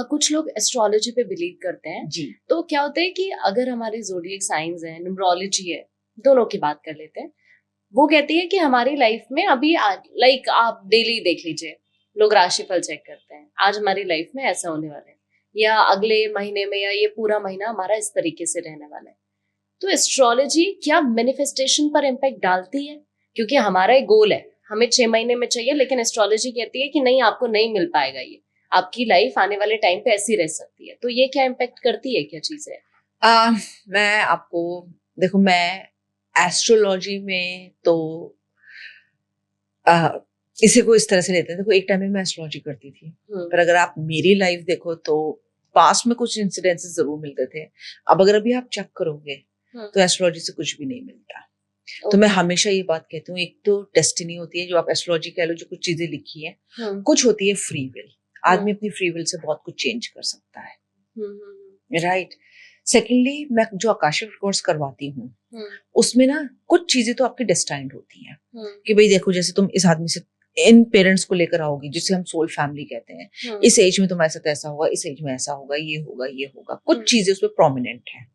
कुछ लोग एस्ट्रोलॉजी पे बिलीव करते हैं जी। तो क्या होता है कि अगर हमारे ज़ोडिएक साइंस है, न्यूमरोलॉजी है, दोनों की बात कर लेते हैं, वो कहती है कि हमारी लाइफ में अभी लाइक आप डेली देख लीजिए, लोग राशिफल चेक करते हैं, आज हमारी लाइफ में ऐसा होने वाला है, या अगले महीने में, या ये पूरा महीना हमारा इस तरीके से रहने वाला है। तो एस्ट्रोलॉजी क्या मैनिफेस्टेशन पर इम्पैक्ट डालती है? क्योंकि हमारा एक गोल है, हमें 6 महीने में चाहिए, लेकिन एस्ट्रोलॉजी कहती है कि नहीं, आपको नहीं मिल पाएगा, ये आपकी लाइफ आने वाले टाइम पे ऐसी रह सकती है। तो ये क्या इम्पैक्ट करती है, क्या चीज है? मैं आपको देखो, मैं एस्ट्रोलॉजी में तो इसे को इस तरह से लेते हैं। देखो एक टाइम में मैं एस्ट्रोलॉजी करती थी, पर अगर आप मेरी लाइफ देखो तो पास्ट में कुछ इंसिडेंसेस जरूर मिलते थे। अब अगर अभी आप चेक करोगे तो एस्ट्रोलॉजी से कुछ भी नहीं मिलता। तो मैं हमेशा ये बात कहती हूँ, एक तो डेस्टिनी होती है जो आप एस्ट्रोलॉजी कह लो, जो कुछ चीजें लिखी है, कुछ होती है फ्री विल, आदमी अपनी फ्री विल से बहुत कुछ चेंज कर सकता है, राइट। सेकेंडली मैं जो आकाशिक रिकॉर्ड्स करवाती हूँ उसमें ना कुछ चीजें तो आपकी डेस्टाइन्ड होती हैं कि भाई देखो, जैसे तुम इस आदमी से इन पेरेंट्स को लेकर आओगी जिसे हम सोल फैमिली कहते हैं, इस एज में तुम्हारे साथ ऐसा होगा, इस एज में ऐसा होगा, ये होगा, ये होगा। कुछ चीजें उसमें प्रोमिनेंट है,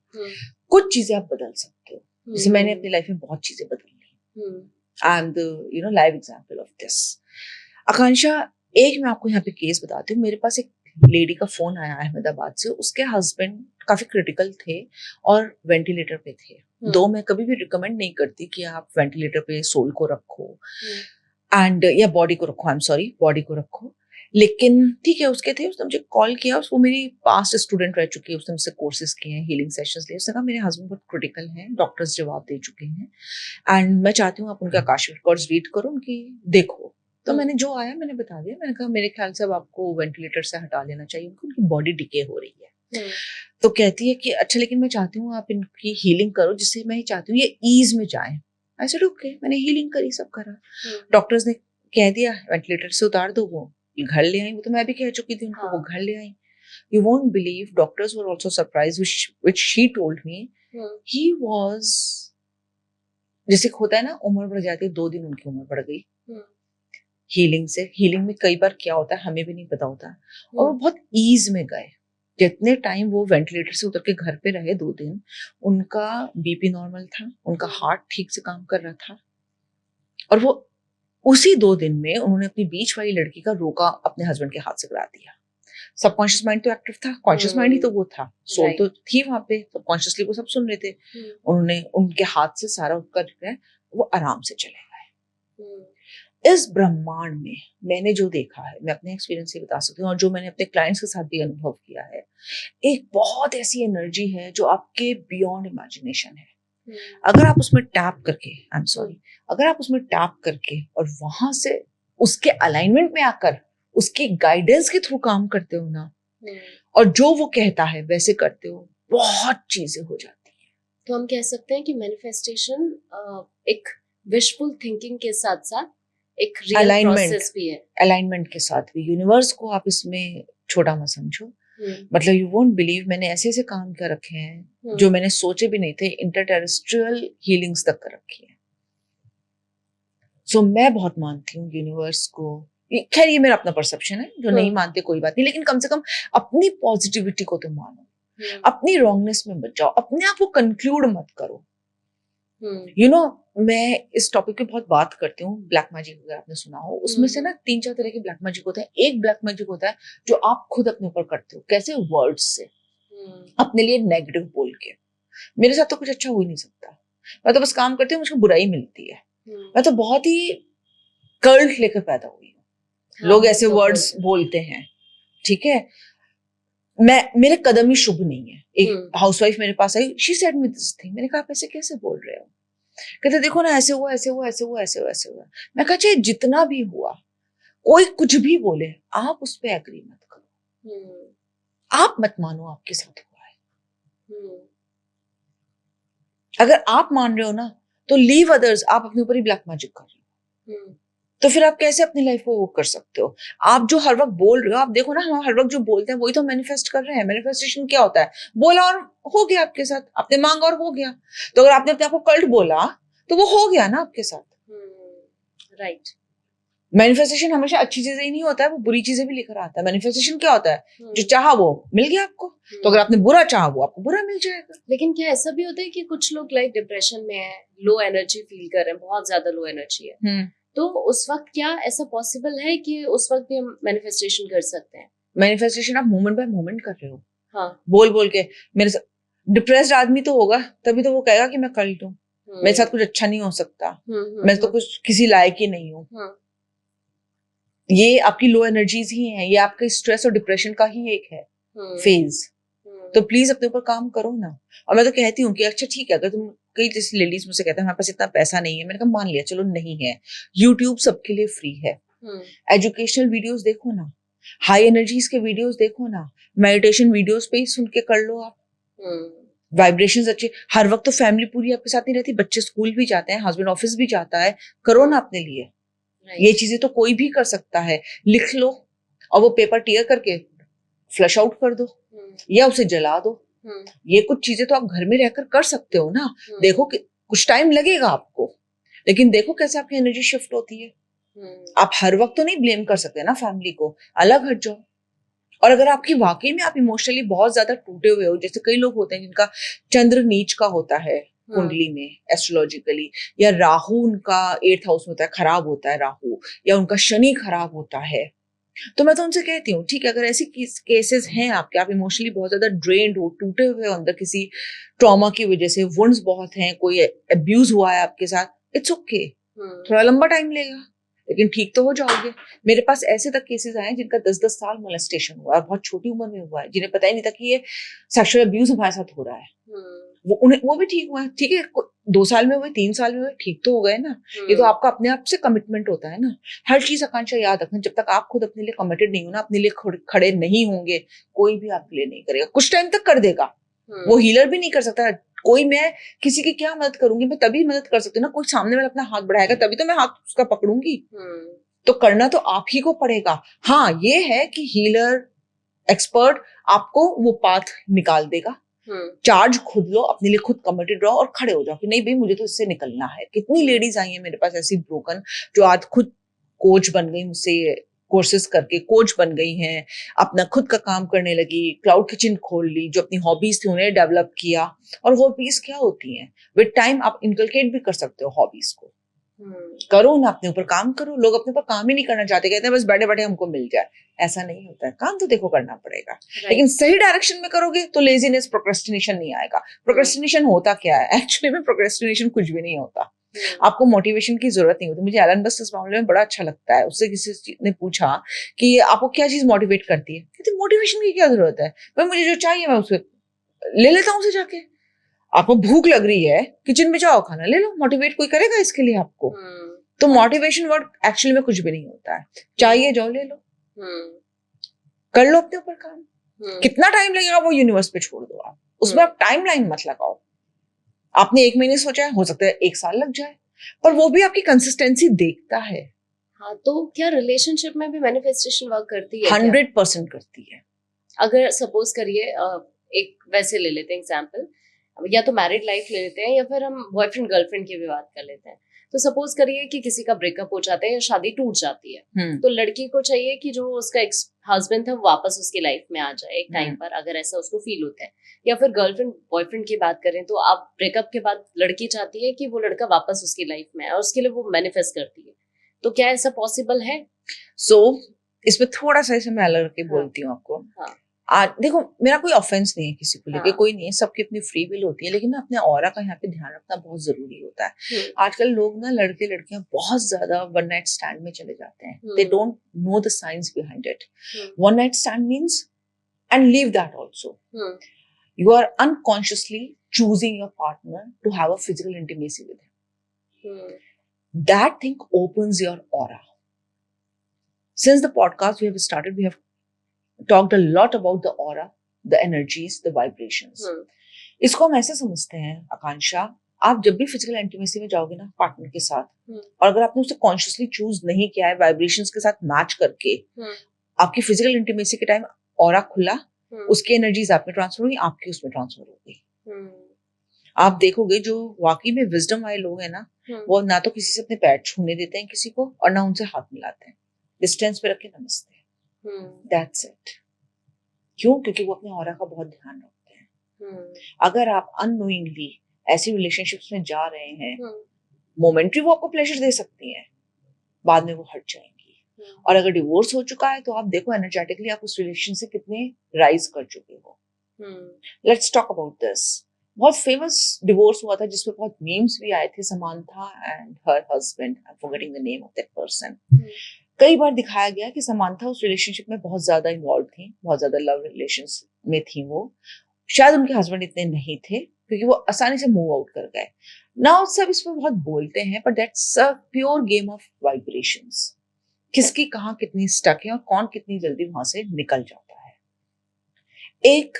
कुछ चीजें आप बदल सकते हो। जैसे मैंने अपनी लाइफ में बहुत चीजें बदल ली, I am the live example of this. Akanksha, एक मैं आपको यहाँ पे केस बताती हूँ। मेरे पास एक लेडी का फोन आया अहमदाबाद से, उसके हस्बैंड काफी क्रिटिकल थे और वेंटिलेटर पे थे। दो मैं कभी भी रिकमेंड नहीं करती कि आप वेंटिलेटर पे सोल को रखो एंड या बॉडी को रखो, आई एम सॉरी, बॉडी को रखो। लेकिन ठीक है, उसके थे, उसने मुझे कॉल किया, वो मेरी पास्ट स्टूडेंट रह चुकी है, उसने मुझसे कोर्सेज किए हैं, हीलिंग सेशंस लिए। उसने कहा मेरे हस्बैंड बहुत क्रिटिकल हैं, डॉक्टर्स जवाब दे चुके हैं एंड मैं चाहती हूँ आप उनके आकाशिक रिकॉर्ड्स रीड करो, उनकी देखो। तो मैंने जो आया मैंने बता दिया। मैंने कहा मेरे ख्याल से अब आपको वेंटिलेटर से हटा लेना चाहिए, उनकी बॉडी डिके हो रही है। तो कहती है कि अच्छा लेकिन मैं चाहती हूँ आप इनकी हीलिंग करो, जिससे मैं चाहती हूँ ये ईज में जाए। आई सेड ओके, मैंने हीलिंग करी, सब करा। डॉक्टर्स ने कह दिया वेंटिलेटर से उतार दो, वो घर ले आई। वो तो मैं भी कह चुकी थी उनको, वो घर ले आई। You won't believe, doctors were also surprised which she told me he was, जैसे होता है ना उम्र बढ़ जाती है, 2 दिन उनकी उम्र बढ़ गई हीलिंग से। हीलिंग में कई बार क्या होता है हमें भी नहीं पता होता, और वो बहुत ईज में गए। जितने टाइम वो वेंटिलेटर से उतर के घर पे रहे 2 दिन, उनका बीपी नॉर्मल था, उनका हार्ट ठीक से काम कर रहा था, और वो उसी 2 दिन में उन्होंने अपनी बीच वाली लड़की का रोका अपने हस्बैंड के हाथ से करा दिया। सबकॉन्शियस माइंड तो एक्टिव था, कॉन्शियस माइंड ही तो वो था, सोल तो थी वहां पे, सबकॉन्शियसली वो सब सुन रहे थे। उन्होंने उनके हाथ से सारा उसका वो आराम से चले गए। इस ब्रह्मांड में मैंने जो देखा है, मैं अपने एक्सपीरियंस से बता सकती हूँ, और जो मैंने अपने क्लाइंट्स के साथ भी अनुभव किया है, एक बहुत ऐसी एनर्जी है जो आपके बियॉन्ड इमेजिनेशन है। अगर आप उसमें टैप करके, आई एम सॉरी, अगर आप उसमें टैप करके और वहां से उसके अलाइनमेंट में आकर उसकी गाइडेंस के थ्रू काम करते हो ना, और जो वो कहता है वैसे करते हो, बहुत चीजें हो जाती हैं। तो हम कह सकते हैं कि मैनिफेस्टेशन एक विशफुल थिंकिंग के साथ साथ एक रियल प्रोसेस भी है। अलाइनमेंट के साथ भी। यूनिवर्स को आप इसमें छोटा मत समझो। मतलब यू वोंट बिलीव, मैंने ऐसे ऐसे काम कर रखे हैं जो मैंने सोचे भी नहीं थे, इंटरटेरेस्ट्रियल हीलिंग्स तक कर रखी है। सो मैं बहुत मानती हूँ यूनिवर्स को। खैर ये मेरा अपना परसेप्शन है, जो नहीं मानते कोई बात नहीं, लेकिन कम से कम अपनी पॉजिटिविटी को तो मानो, अपनी रॉन्गनेस में मत जाओ, अपने आप को कंक्लूड मत करो। यू नो, मैं इस टॉपिक पे बहुत बात करती हूँ। ब्लैक मैजिक अगर आपने सुना हो, उसमें से ना 3-4 तरह के ब्लैक मैजिक होते हैं। एक ब्लैक मैजिक होता है जो आप खुद अपने ऊपर करते हो। कैसे? वर्ड्स से, अपने लिए नेगेटिव बोल के। मेरे साथ तो कुछ अच्छा हो ही नहीं सकता, मैं तो बस काम करती हूँ, मुझे बुराई मिलती है। मैं तो बहुत ही कर्ल्ट लेकर पैदा हुई हूँ। लोग ऐसे वर्ड्स बोलते हैं, ठीक है, मेरे कदम ही शुभ नहीं है। एक हाउसवाइफ मेरे पास आई, she said me this thing. मैंने कहा आप ऐसे कैसे बोल रहे हो? कहते देखो ना, ऐसे हुआ, ऐसे हुआ, ऐसे हुआ, ऐसे हुआ, ऐसे हुआ। मैं कहा चाहे जितना भी हुआ, कोई कुछ भी बोले, आप उस पर एग्री मत करो, आप मत मानो आपके साथ हुआ है। अगर आप मान रहे हो ना, तो लीव अदर्स। आप अपने ऊपर ही ब्लैक मैजिक कर रहे हो, तो फिर आप कैसे अपनी लाइफ को वो कर सकते हो? आप जो हर वक्त बोल रहे हो, आप देखो ना, हम हर वक्त जो बोलते हैं वही तो मैनिफेस्ट कर रहे हैं। मैनिफेस्टेशन क्या होता है? बोला और हो गया आपके साथ, आपने मांगा और हो गया। तो अगर आपने अपने आप को कल्ट बोला तो वो हो गया ना आपके साथ, राइट। मैनिफेस्टेशन हमेशा अच्छी चीजें ही नहीं होता है, वो बुरी चीजें भी लेकर आता है। मैनिफेस्टेशन क्या होता है? जो चाहा वो मिल गया आपको। तो अगर आपने बुरा चाहा, वो आपको बुरा मिल जाएगा। लेकिन क्या ऐसा भी होता है कि कुछ लोग लाइक डिप्रेशन में है, लो एनर्जी फील कर रहे हैं, बहुत ज्यादा लो एनर्जी है, तो उस वक्त क्या ऐसा पॉसिबल है कि उस वक्त भी हम मैनिफेस्टेशन कर सकते हैं? मैनिफेस्टेशन आप मोमेंट बाय मोमेंट कर रहे हो। हाँ। बोल बोल के मेरे डिप्रेस्ड आदमी तो होगा, तभी तो वो कहेगा कि मैं कल्ट हूँ, मेरे साथ कुछ अच्छा नहीं हो सकता, मैं तो कुछ किसी लायक ही नहीं हूँ। ये आपकी लो एनर्जीज ही हैं, ये आपके स्ट्रेस और डिप्रेशन का ही एक है फेज। तो प्लीज अपने ऊपर काम करो ना। और मैं तो कहती हूँ कि अच्छा ठीक है, अगर तुम, कई जैसे लेडीज मुझसे कहते हैं हमारे पास इतना पैसा नहीं है, मैंने कहा मान लिया, चलो नहीं है, यूट्यूब सबके लिए फ्री है। एजुकेशनल वीडियोस देखो ना, हाई एनर्जीज के वीडियोस देखो ना, मेडिटेशन वीडियोस पे ही सुन के कर लो आप। वाइब्रेशंस अच्छे। हर वक्त तो फैमिली पूरी आपके साथ नहीं रहती, बच्चे स्कूल भी जाते हैं, हस्बैंड ऑफिस भी जाता है, करो ना अपने लिए। ये चीजें तो कोई भी कर सकता है। लिख लो और वो पेपर टीयर करके फ्लश आउट कर दो या उसे जला दो। ये कुछ चीजें तो आप घर में रहकर कर सकते हो ना। देखो कि कुछ टाइम लगेगा आपको, लेकिन देखो कैसे आपकी एनर्जी शिफ्ट होती है। आप हर वक्त तो नहीं ब्लेम कर सकते ना फैमिली को, अलग हट जाओ। और अगर आपकी वाकई में आप इमोशनली बहुत ज्यादा टूटे हुए हो, जैसे कई लोग होते हैं जिनका चंद्र नीच का होता है कुंडली में एस्ट्रोलॉजिकली, या राहु उनका 8th हाउस में होता है, खराब होता है राहु, या उनका शनि खराब होता है, तो मैं तो उनसे कहती हूँ ठीक है, अगर ऐसी केसेस हैं आपके, आप इमोशनली बहुत ज्यादा ड्रेन्ड हो, टूटे हुए हो अंदर किसी ट्रॉमा की वजह से, वुंड्स बहुत हैं, कोई अब्यूज हुआ है आपके साथ, इट्स ओके, थोड़ा लंबा टाइम लेगा लेकिन ठीक तो हो जाओगे। मेरे पास ऐसे तक केसेस आए जिनका 10-10 साल मोलेस्टेशन हुआ और बहुत छोटी उम्र में हुआ है, जिन्हें पता ही नहीं था कि ये सेक्सुअल अब्यूज हमारे साथ हो रहा है। वो भी ठीक हुआ है, ठीक है, 2 साल में हुए, 3 साल में हुए, ठीक तो हो गए ना। ये तो आपका अपने आप से कमिटमेंट होता है ना। हर चीज आकांक्षा याद रखना, जब तक आप खुद अपने लिए कमिटेड नहीं हो ना, अपने लिए खड़े नहीं होंगे, कोई भी आपके लिए नहीं करेगा। कुछ टाइम तक कर देगा, वो हीलर भी नहीं कर सकता। कोई, मैं किसी की क्या मदद करूंगी, मैं तभी मदद कर सकती हूँ ना, कोई सामने वाला अपना हाथ बढ़ाएगा तभी तो मैं हाथ उसका पकड़ूंगी। तो करना तो आप ही को पड़ेगा। हाँ, ये है कि हीलर, एक्सपर्ट आपको वो पाथ निकाल देगा। चार्ज खुद लो, अपने लिए खुद कमिटेड रहो और खड़े हो जाओ कि नहीं भाई, मुझे तो इससे निकलना है। कितनी लेडीज आई है मेरे पास ऐसी ब्रोकन, जो आज खुद कोच बन गई, मुझसे कोर्सेज करके कोच बन गई हैं, अपना खुद का काम करने लगी, क्लाउड किचन खोल ली, जो अपनी हॉबीज थी उन्हें डेवलप किया। और हॉबीज क्या होती हैं, विद टाइम आप इनकलकेट भी कर सकते हो हॉबीज को। करो ना, अपने ऊपर काम करो। लोग अपने ऊपर काम ही नहीं करना चाहते, कहते हैं बस बैठे बैठे हमको मिल जाए। ऐसा नहीं होता है, काम तो देखो करना पड़ेगा। लेकिन सही डायरेक्शन में करोगे तो लेजीनेस, प्रोक्रेस्टिनेशन नहीं आएगा। प्रोक्रेस्टिनेशन होता क्या है? एक्चुअली में प्रोक्रेस्टिनेशन कुछ भी नहीं होता। आपको मोटिवेशन की जरूरत नहीं होती। मुझे एलन बस इस मामले में बड़ा अच्छा लगता है। उससे किसी ने पूछा कि आपको क्या चीज मोटिवेट करती है, कहते मोटिवेशन की क्या जरूरत है, भाई मुझे जो चाहिए मैं उसे ले लेता हूँ उसे जाके। आपको भूख लग रही है, किचन में जाओ, खाना ले लो। मोटिवेट कोई करेगा इसके लिए आपको? तो मोटिवेशन वर्ड एक्चुअली में कुछ भी नहीं होता है। चाहिए जाओ ले लो, कर लो अपने ऊपर काम। कितना टाइम लगेगा वो यूनिवर्स पे छोड़ दो। आप उसमें आप टाइम लाइन मत लगाओ। आपने 1 महीने सोचा है, हो सकता है 1 साल लग जाए, पर वो भी आपकी कंसिस्टेंसी देखता है। हाँ, तो क्या रिलेशनशिप में भी मैनिफेस्टेशन वर्क करती है? 100% करती है। अगर सपोज करिए, एक वैसे ले लेते हैं एग्जाम्पल, या तो मैरिड लाइफ ले लेते हैं या फिर हम बॉयफ्रेंड गर्लफ्रेंड की भी बात कर लेते हैं। तो सपोज करिए कि किसी का ब्रेकअप हो जाता है या शादी टूट जाती है, तो लड़की को चाहिए कि जो उसका एक्स हस्बैंड था वो वापस उसकी लाइफ में आ जाए एक टाइम पर, अगर ऐसा उसको फील होता है। या फिर गर्लफ्रेंड बॉयफ्रेंड की बात करें तो आप ब्रेकअप के बाद लड़की चाहती है कि वो लड़का वापस उसकी लाइफ में आए और उसके लिए वो मैनिफेस्ट करती है। तो क्या ऐसा पॉसिबल है? इसमें थोड़ा सा ऐसे मैं अलग करके बोलती हूँ आपको। हाँ। देखो, मेरा कोई ऑफेंस नहीं है किसी को लेके, हाँ। कोई नहीं है, सबकी अपनी फ्री विल होती है, लेकिन ना अपने ऑरा का यहाँ पे ध्यान रखना बहुत जरूरी होता है। आजकल लोग ना, लड़के लड़कियां बहुत ज्यादा वन नाइट स्टैंड में चले जाते हैं। They don't know the science behind it. One night stand means, and leave that also, you are unconsciously choosing your partner to have a physical intimacy with him. That thing opens your aura. Since the podcast we have started, we have talked a lot about the aura, the energies, the vibrations. इसको हम ऐसे समझते हैं आकांक्षा, आप जब भी physical intimacy में जाओगे ना पार्टनर के साथ, और अगर आपने उसे कॉन्शियसली चूज नहीं किया है वाइब्रेशंस के साथ मैच करके, आपकी फिजिकल इंटीमेसी के टाइम ऑरा खुला, उसकी एनर्जीज आप में ट्रांसफर हुई, आपकी उसमें ट्रांसफर हो गई। आप देखोगे जो वाकई में विजडम वाले लोग हैं ना, वो ना तो किसी से अपने पैर छूने देते हैं किसी को, और ना उनसे हाथ मिलाते हैं, डिस्टेंस पे रख के नमस्ते, दैट्स इट। क्यों? क्योंकि वो अपने ऑरा का बहुत ध्यान रखते हैं। अगर आप अननोइंगली ऐसी रिलेशनशिप्स में जा रहे हैं, मोमेंटरी वो आपको प्लेजर दे सकती हैं, बाद में वो हट जाएंगी। और अगर डिवोर्स हो चुका है तो आप देखो एनर्जेटिकली आप उस रिलेशन से कितने राइज कर चुके हो। Let's talk about this. बहुत फेमस डिवोर्स हुआ था जिसपे बहुत मीम्स भी आए थे, Samantha and her husband, I am forgetting the name of that person. कई बार दिखाया गया कि समांथा उस रिलेशनशिप में बहुत ज्यादा इन्वॉल्व थी, बहुत ज्यादा लव रिलेशंस में थी वो। शायद उनके हस्बैंड इतने नहीं थे क्योंकि वो आसानी से मूव आउट कर गए। नाउ सब इस पर बहुत बोलते हैं, but that's a pure game of vibrations. किसकी कहाँ कितनी स्टक है और कौन कितनी जल्दी वहां से निकल जाता है। एक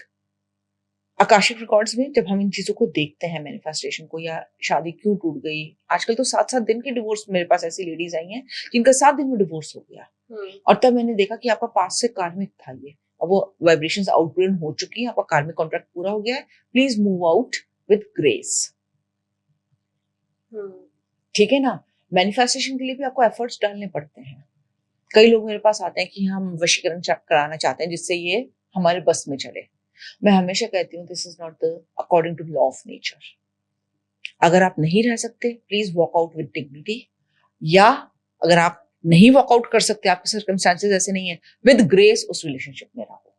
आकाशिक रिकॉर्ड्स में जब हम इन चीजों को देखते हैं, मैनिफेस्टेशन को, या शादी क्यों टूट गई, आजकल तो 7-7 दिन के डिवोर्स, मेरे पास ऐसी लेडीज आई हैं जिनका 7 दिन में डिवोर्स हो गया। और तब मैंने देखा कि आपका पास से कार्मिक था ये, अब वो वाइब्रेशंस आउटग्रोन हो चुकी हैं, आपका कार्मिक कॉन्ट्रैक्ट पूरा हो गया है, please move out with grace. ठीक है ना? मैनिफेस्टेशन के लिए भी आपको एफर्ट्स डालने पड़ते हैं। कई लोग मेरे पास आते हैं कि हम वशीकरण कराना चाहते हैं जिससे ये हमारे बस में चले। मैं हमेशा कहती हूँ this is not the according to law of nature. अगर आप नहीं रह सकते, please walk out with dignity, या अगर आप नहीं वॉकआउट कर सकते, आपके सर्कमस्टांसेस ऐसे नहीं है, विद ग्रेस उस रिलेशनशिप में रहो,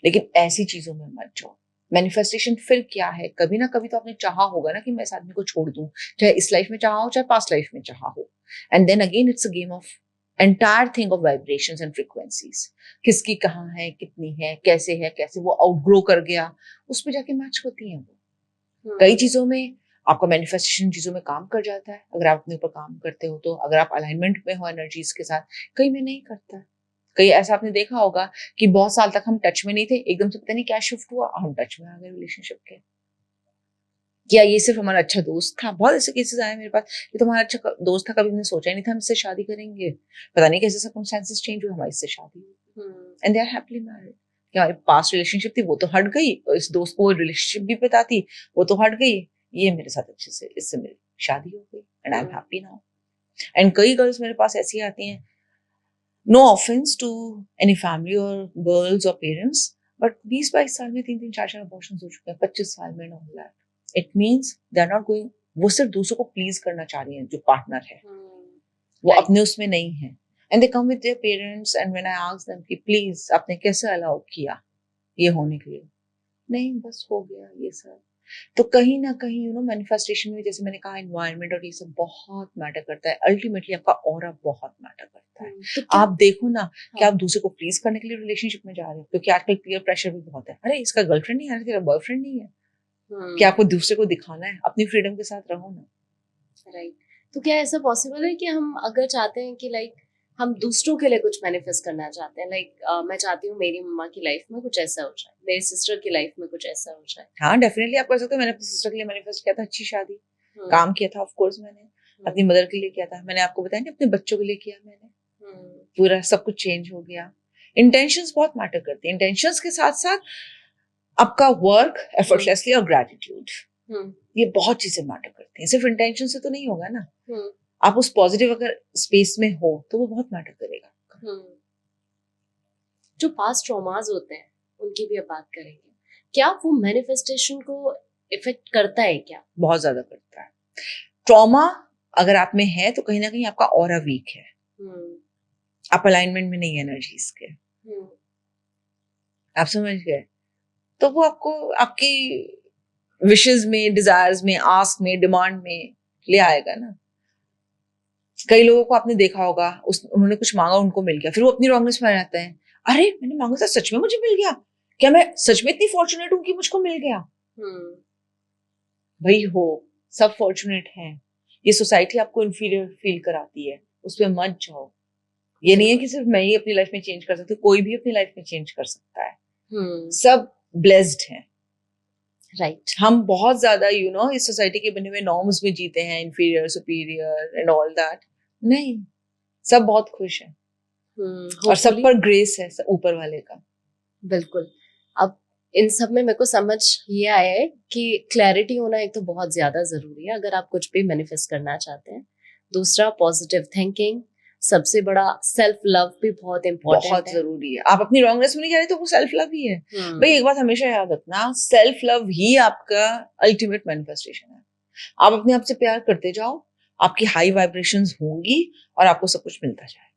लेकिन ऐसी चीजों में मत जाओ। मैनिफेस्टेशन फिर क्या है? कभी ना कभी तो आपने चाहा होगा ना कि मैं इस आदमी को छोड़ दूं, चाहे इस लाइफ में चाहा हो चाहे पास्ट लाइफ में चाहा हो। And then again it's a game of entire thing of vibrations and frequencies. किसकी कहाँ है, कितनी है, कैसे वो आउटग्रो कर गया, उस पर जाके मैच होती है वो। कई चीजों में आपका मैनिफेस्टेशन चीजों में काम कर जाता है अगर आप अपने ऊपर काम करते हो तो, अगर आप अलाइनमेंट में हो एनर्जीज के साथ। कई में नहीं करता है। कई ऐसा आपने देखा होगा कि बहुत साल तक हम टच में नहीं थे, एकदम से पता नहीं क्या शिफ्ट हुआ, हम टच में आ गए रिलेशनशिप के। क्या ये सिर्फ हमारा अच्छा दोस्त था? बहुत ऐसे केसेस आए मेरे पास कि तुम्हारा अच्छा दोस्त था, कभी हमने सोचा ही नहीं था हम इससे शादी करेंगे, पता नहीं कैसे सर्कमस्टेंसेस चेंज हुए, हमारी इससे शादी हुई and they are happily married. कि हमारी पास्ट रिलेशनशिप थी वो तो हट गई, और इस दोस्त को रिलेशनशिप भी पता थी वो तो हट गई, ये मेरे साथ अच्छे से इससे मेरी शादी हो गई and I am happy now. And कई गर्ल्स मेरे पास ऐसी आती हैं, no offence to any family और गर्ल्स और पेरेंट्स, बट 20-22 साल में 3-3 4-4 अबॉर्शन हो चुके हैं, 25 साल में, all that it means they are not going, वो सिर्फ दूसरों को प्लीज करना चाह रही हैं, जो पार्टनर है वो Right. अपने उसमें नहीं है। And they come with their parents and when I ask them कि प्लीज आपने कैसे अलाउ किया ये होने के लिए, नहीं बस हो गया ये सब। तो कहीं ना कहीं मैनिफेस्टेशन में जैसे मैंने कहा एनवायरनमेंट और ये सब बहुत मैटर करता है, अल्टीमेटली आपका ऑरा बहुत मैटर करता है। तो आप देखो ना कि हाँ। आप दूसरे को प्लीज करने के लिए रिलेशनशिप में जा रहे हो, क्योंकि आजकल पीयर प्रेशर भी बहुत है, अरे इसका गर्लफ्रेंड नहीं है, अरे तेरा बॉयफ्रेंड नहीं है, कि आपको दूसरे को दिखाना है, अपनी फ्रीडम के साथ रहो ना। राइट। तो क्या ऐसा पॉसिबल है कि हम अगर चाहते हैं कि लाइक हम दूसरों के लिए कुछ मैनिफेस्ट करना चाहते हैं, लाइक मैं चाहती हूँ मेरी मम्मा की लाइफ में कुछ ऐसा हो जाए, मेरी सिस्टर की लाइफ में कुछ ऐसा हो जाए। हाँ डेफिनेटली आप कर सकते हो। मैंने अपनी सिस्टर के लिए मैनिफेस्ट किया था अच्छी शादी, काम किया था ऑफ कोर्स मैंने, अपनी मदर के लिए किया था, मैंने आपको बताया ना अपने बच्चों के लिए किया मैंने, पूरा सब कुछ चेंज हो गया। इंटेंशंस बहुत मैटर करती है, इंटेंशंस के साथ साथ आपका वर्क एफर्टलेसली और ग्रेटिट्यूड, ये बहुत चीजें मैटर करती हैं। सिर्फ इंटेंशन से तो नहीं होगा ना, आप उस पॉजिटिव अगर स्पेस में हो तो वो बहुत मैटर करेगा। जो पास्ट ट्रॉमास होते हैं उनकी भी अब बात करेंगे, क्या वो मैनिफेस्टेशन को इफेक्ट करता है क्या? बहुत ज्यादा करता है। ट्रॉमा अगर आप में है तो कहीं ना कहीं आपका ऑरा वीक है, आप अलाइनमेंट में नहीं है एनर्जीज के, आप समझ गए, तो वो आपको आपकी विशेस में, डिजायर्स में, आस्क में, डिमांड में ले आएगा ना। कई लोगों को आपने देखा होगा, उन्होंने कुछ मांगा उनको मिल गया, फिर वो अपनी रॉन्गनेस में आ जाते हैं, अरे मैंने मांगा था सच में मुझे मिल गया, क्या मैं सच में इतनी फॉर्चुनेट हूं कि मुझको मिल गया? भाई हो, सब फॉर्चुनेट हैं, ये सोसाइटी आपको इंफीरियर फील कराती है, उस पर मत जाओ। ये नहीं है कि सिर्फ मैं ही अपनी लाइफ में चेंज कर सकती हूँ, कोई भी अपनी लाइफ में चेंज कर सकता है, सब ब्लेस्ड हैं। राइट। हम बहुत ज्यादा इस सोसाइटी के बने हुए नॉर्म्स में जीते हैं, inferior superior and all that, नहीं, सब बहुत खुश हैं और सब पर ग्रेस है ऊपर वाले का। बिल्कुल। अब इन सब में मेरे को समझ ये आया है कि क्लैरिटी होना एक तो बहुत ज्यादा जरूरी है अगर आप कुछ भी मैनिफेस्ट करना चाहते हैं, दूसरा पॉजिटिव थिंकिंग, सबसे बड़ा सेल्फ लव भी बहुत इम्पोर्टेंट बहुत जरूरी है। आप अपनी रॉन्गनेस में नहीं जा रहे तो वो सेल्फ लव ही है। भाई एक बात हमेशा याद रखना, सेल्फ लव ही आपका अल्टीमेट मैनिफेस्टेशन है। आप अपने आप से प्यार करते जाओ, आपकी हाई वाइब्रेशंस होंगी और आपको सब कुछ मिलता जाए।